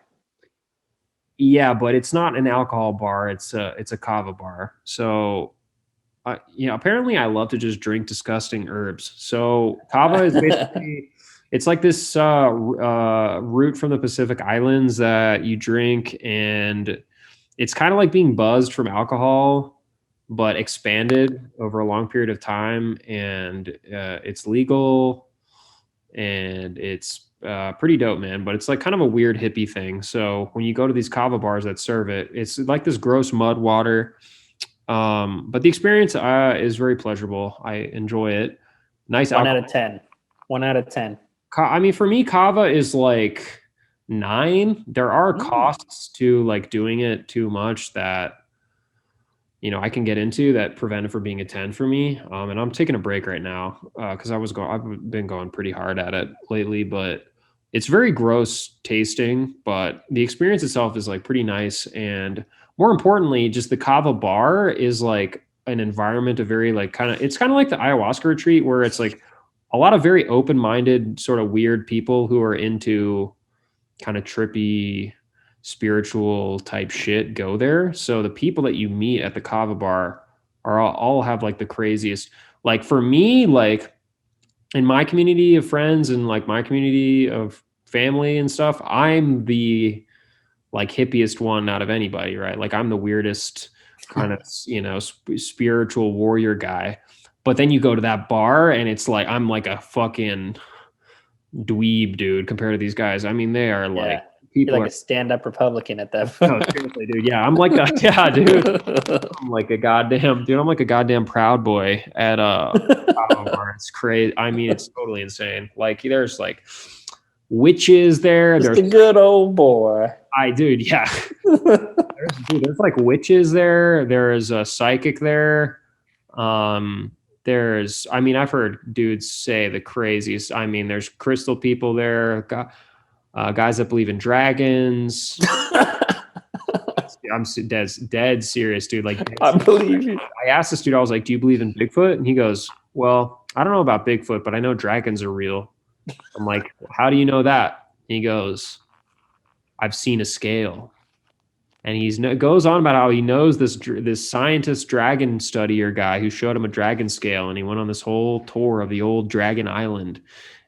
Speaker 2: Yeah, but it's not an alcohol bar. It's a kava bar. So, apparently I love to just drink disgusting herbs. So kava is basically it's like this root from the Pacific Islands that you drink, and it's kind of like being buzzed from alcohol, but expanded over a long period of time. And it's legal, and it's pretty dope, man. But it's like kind of a weird hippie thing. So when you go to these kava bars that serve it, it's like this gross mud water. But the experience is very pleasurable. I enjoy it. Nice.
Speaker 3: 1 out of 10. 1 out of 10.
Speaker 2: I mean, for me, kava is like 9. There are costs to like doing it too much that I can get into that prevent it from being a 10 for me. And I'm taking a break right now because I've been going pretty hard at it lately, but it's very gross tasting, but the experience itself is like pretty nice. And more importantly, just the kava bar is like an environment of very like it's kind of like the ayahuasca retreat where it's like a lot of very open-minded sort of weird people who are into kind of trippy spiritual type shit go there. So the people that you meet at the kava bar are all have like the craziest, like for me, like in my community of friends and like my community of family and stuff, I'm the like hippiest one out of anybody, right? Like I'm the weirdest kind of, spiritual warrior guy. But then you go to that bar and it's like, I'm like a fucking dweeb dude compared to these guys. I mean, they are like, people
Speaker 3: You're like a stand-up Republican at that
Speaker 2: no,
Speaker 3: point.
Speaker 2: seriously, dude. Yeah, I'm like dude. I'm like a goddamn Proud Boy at bar. It's crazy. I mean, it's totally insane. Like there's like witches there.
Speaker 3: Just
Speaker 2: There's
Speaker 3: a good old boy.
Speaker 2: dude, yeah. There's like witches there. There's a psychic there. I've heard dudes say the craziest. I mean, there's crystal people there. Guys that believe in dragons. I'm dead serious, dude. Like,
Speaker 3: I believe you.
Speaker 2: I asked this dude, I was like, do you believe in Bigfoot? And he goes, well, I don't know about Bigfoot, but I know dragons are real. I'm like, how do you know that? And he goes, I've seen a scale. And he goes on about how he knows this scientist dragon studier guy who showed him a dragon scale. And he went on this whole tour of the old Dragon Island.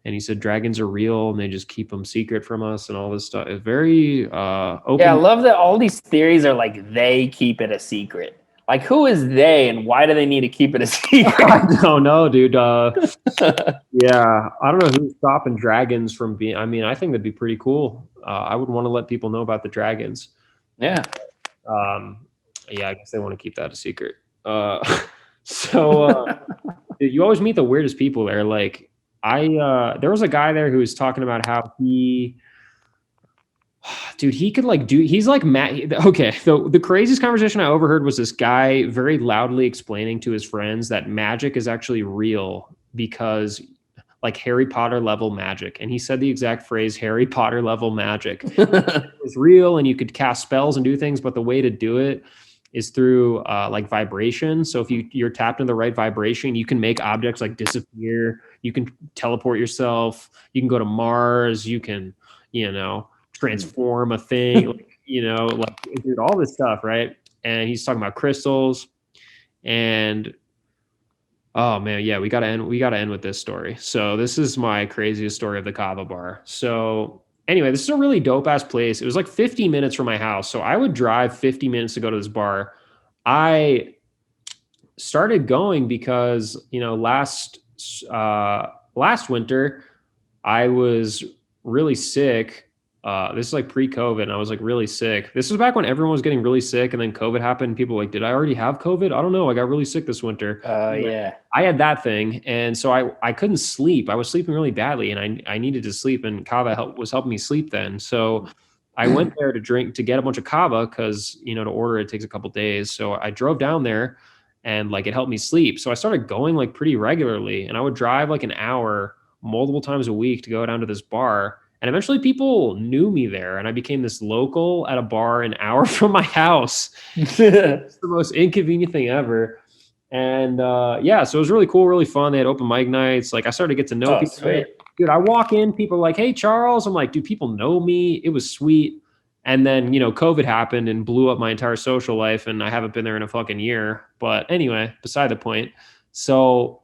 Speaker 2: And he said dragons are real and they just keep them secret from us and all this stuff. It's very open.
Speaker 3: Yeah, I love that all these theories are like they keep it a secret. Like, who is they and why do they need to keep it a secret?
Speaker 2: I don't know, dude. Yeah, I don't know who's stopping dragons from being. I mean, I think that'd be pretty cool. I would want to let people know about the dragons.
Speaker 3: Yeah.
Speaker 2: Yeah, I guess they want to keep that a secret. So you always meet the weirdest people there. Like, there was a guy there who was talking about how he could like he's like Matt. Okay. So the craziest conversation I overheard was this guy very loudly explaining to his friends that magic is actually real because like Harry Potter level magic. And he said the exact phrase, Harry Potter level magic. It was real and you could cast spells and do things, but the way to do it is through like vibration. So if you're tapped in the right vibration, you can make objects like disappear. You can teleport yourself. You can go to Mars. You can, transform a thing, like dude, all this stuff, right? And he's talking about crystals. And oh man, yeah, we gotta end with this story. So this is my craziest story of the Kava bar. So anyway, this is a really dope ass place. It was like 50 minutes from my house. So I would drive 50 minutes to go to this bar. I started going because, last winter I was really sick. This is like pre-COVID, and I was like really sick. This was back when everyone was getting really sick, and then COVID happened. And people were like, did I already have COVID? I don't know. I got really sick this winter.
Speaker 3: Yeah.
Speaker 2: I had that thing, and so I couldn't sleep. I was sleeping really badly, and I needed to sleep, and Kava was helping me sleep then. So I went there to get a bunch of Kava because, to order it takes a couple days. So I drove down there, and like it helped me sleep. So I started going like pretty regularly, and I would drive like an hour multiple times a week to go down to this bar. And eventually people knew me there, and I became this local at a bar an hour from my house. It's the most inconvenient thing ever. And so it was really cool, really fun. They had open mic nights. Like I started to get to know people.
Speaker 3: Sweet.
Speaker 2: Dude, I walk in, people are like, hey, Charles. I'm like, do people know me? It was sweet. And then, COVID happened and blew up my entire social life, and I haven't been there in a fucking year. But anyway, beside the point. So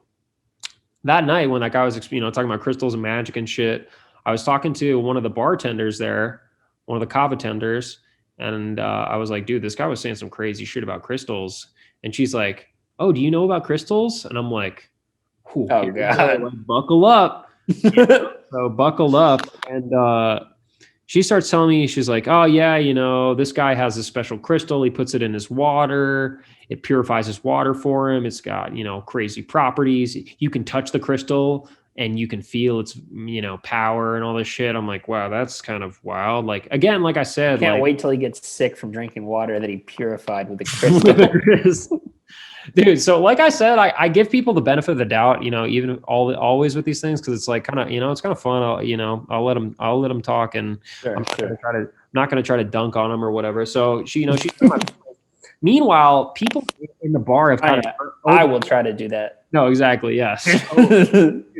Speaker 2: that night when that guy was, talking about crystals and magic and shit, I was talking to one of the bartenders there, one of the Kava tenders, and I was like, dude, this guy was saying some crazy shit about crystals. And she's like, oh, do you know about crystals? And I'm like, oh, God. Like, buckle up. So buckle up. And she starts telling me, she's like, oh, yeah, this guy has a special crystal. He puts it in his water. It purifies his water for him. It's got, crazy properties. You can touch the crystal and you can feel its, power and all this shit. I'm like, wow, that's kind of wild. Like, again, like I said,
Speaker 3: can't wait till he gets sick from drinking water that he purified with the crystal.
Speaker 2: Dude, so like I said, I give people the benefit of the doubt, even always with these things, because it's like kind of, it's kind of fun. I'll let them talk, and
Speaker 3: Sure,
Speaker 2: I'm not going to try to dunk on them or whatever. So she's meanwhile, people in the bar have kind of.
Speaker 3: I will try to do that.
Speaker 2: No, exactly. Yes.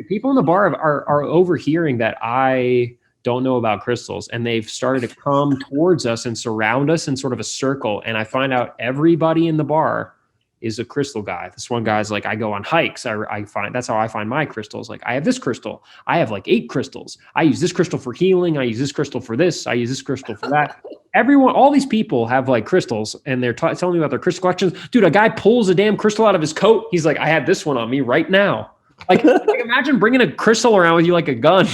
Speaker 2: People in the bar are overhearing that I don't know about crystals, and they've started to come towards us and surround us in sort of a circle. And I find out everybody in the bar is a crystal guy. This one guy's like, I go on hikes. I find that's how I find my crystals. Like I have this crystal. I have like 8 crystals. I use this crystal for healing. I use this crystal for this. I use this crystal for that. Everyone, all these people have like crystals, and they're telling me about their crystal collections. Dude, a guy pulls a damn crystal out of his coat. He's like, I had this one on me right now. Like imagine bringing a crystal around with you like a gun,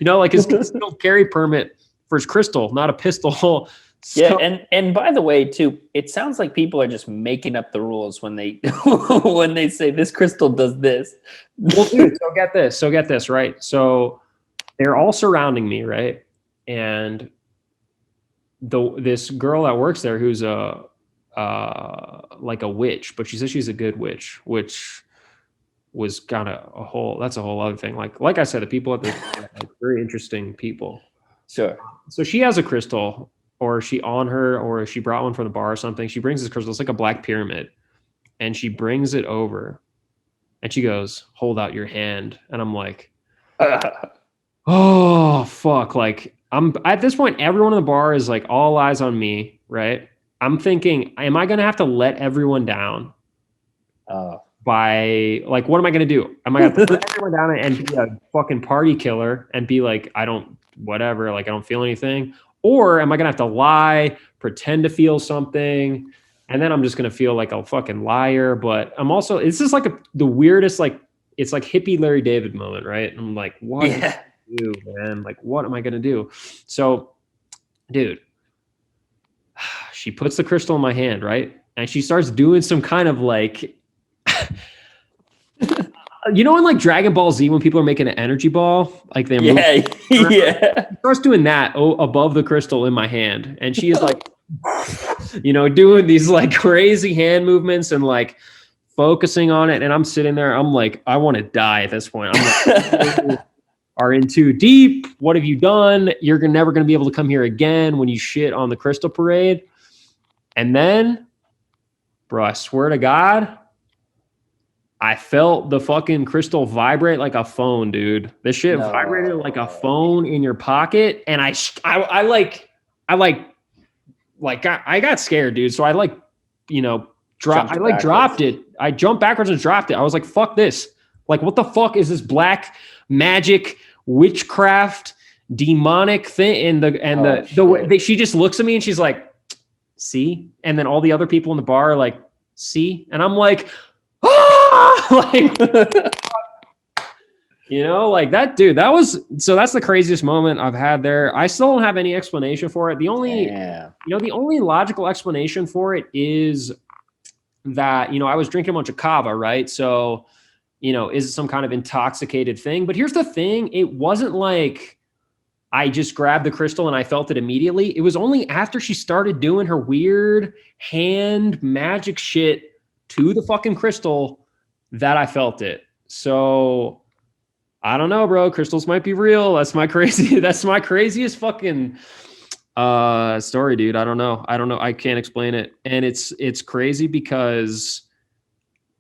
Speaker 2: like his concealed carry permit for his crystal, not a pistol.
Speaker 3: Yeah, and by the way, too, it sounds like people are just making up the rules when they when they say this crystal does this.
Speaker 2: Well, dude, so get this, right? So they're all surrounding me, right? And this girl that works there, who's like a witch, but she says she's a good witch, which was kind of that's a whole other thing. Like I said, the people at the very interesting people.
Speaker 3: Sure.
Speaker 2: So she has a crystal. Or she brought one from the bar or something. She brings this crystal. It's like a black pyramid. And she brings it over. And she goes, hold out your hand. And I'm like, oh, fuck. Like, I'm at this point, everyone in the bar is like all eyes on me, right? I'm thinking, am I going to have to let everyone down? By, like, what am I going to do? Am I going to put everyone down and be a fucking party killer and be like, I don't feel anything? Or am I going to have to lie, pretend to feel something, and then I'm just going to feel like a fucking liar? But I'm also, it's just like the weirdest, like, it's like hippie Larry David moment, right? I'm like, what do I do, man? Like, what am I going to do? So, dude, she puts the crystal in my hand, right? And she starts doing some kind of like, in like Dragon Ball Z when people are making an energy ball, like they move.
Speaker 3: Yeah.
Speaker 2: She starts doing that above the crystal in my hand, and she is like, doing these like crazy hand movements and like focusing on it, and I'm sitting there. I'm like, I want to die at this point. I'm like, are in too deep. What have you done? You're never going to be able to come here again when you shit on the Crystal Parade. And then, bro, I swear to God, I felt the fucking crystal vibrate like a phone, dude. This shit vibrated like a phone in your pocket, and I got scared, dude. So I dropped it. I jumped backwards and dropped it. I was like, fuck this. Like, what the fuck is this black magic witchcraft demonic thing? And the way she just looks at me and she's like, see? And then all the other people in the bar are like, see? And I'm like, ah! Like, you know, like that, dude. That's the craziest moment I've had there. I still don't have any explanation for it. The only logical explanation for it is that, you know, I was drinking a bunch of kava, right? So, you know, is it some kind of intoxicated thing? But here's the thing. It wasn't like I just grabbed the crystal and I felt it immediately. It was only after she started doing her weird hand magic shit to the fucking crystal that I felt it. So I don't know, bro. Crystals might be real. That's my craziest fucking story, dude. I don't know. I can't explain it. And it's crazy because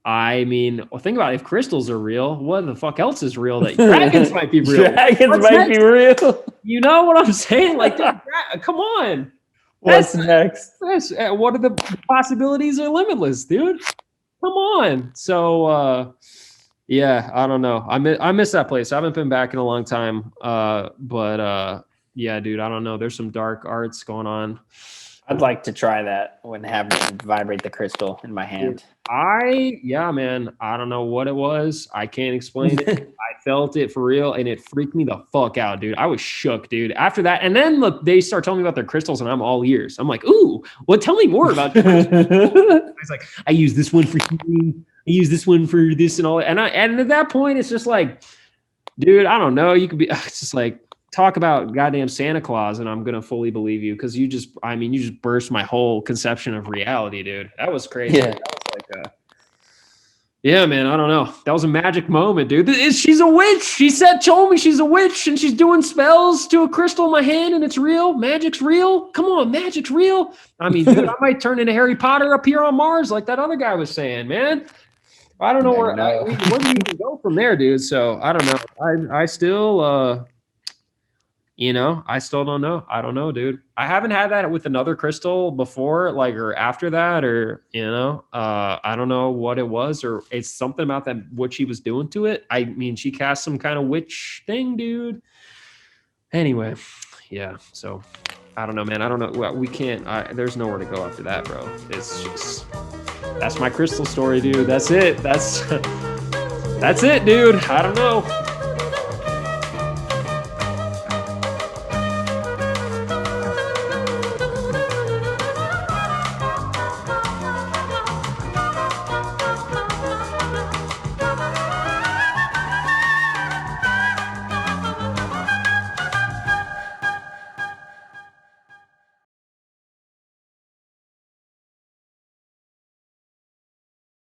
Speaker 2: I mean, think about it. If crystals are real, what the fuck else is real? That dragons might be real.
Speaker 3: Dragons might be real.
Speaker 2: You know what I'm saying? Like, dude, come on.
Speaker 3: What's next?
Speaker 2: What are the possibilities are limitless, dude? Come on. So, yeah, I don't know. I miss that place. I haven't been back in a long time. But yeah, dude, I don't know. There's some dark arts going on.
Speaker 3: I'd like to try that when having vibrate the crystal in my hand.
Speaker 2: Yeah, man. I don't know what it was. I can't explain it. I felt it for real, and it freaked me the fuck out, dude. I was shook, dude. After that, and then look, they start telling me about their crystals, and I'm all ears. I'm like, ooh, well, tell me more about your crystals. I was like, I use this one for healing. I use this one for this and all that. And at that point, it's just like, dude, I don't know. You could be. It's just like, talk about goddamn Santa Claus, and I'm gonna fully believe you because you just burst my whole conception of reality, dude. That was crazy.
Speaker 3: Yeah.
Speaker 2: That was like yeah, man. I don't know. That was a magic moment, dude. She's a witch. She told me she's a witch, and she's doing spells to a crystal in my hand, and it's real. Magic's real. Come on, magic's real. I mean, dude, I might turn into Harry Potter up here on Mars, like that other guy was saying, man. I don't know where do you even go from there, dude? So I don't know. I still. You know, I still don't know. I don't know, dude. I haven't had that with another crystal before, like, or after that, or, you know, I don't know what it was, or it's something about that, what she was doing to it. I mean, she cast some kind of witch thing, dude. Anyway, yeah. So I don't know, man. I don't know. Well, we can't, there's nowhere to go after that, bro. It's just, that's my crystal story, dude. That's it. That's it, dude. I don't know.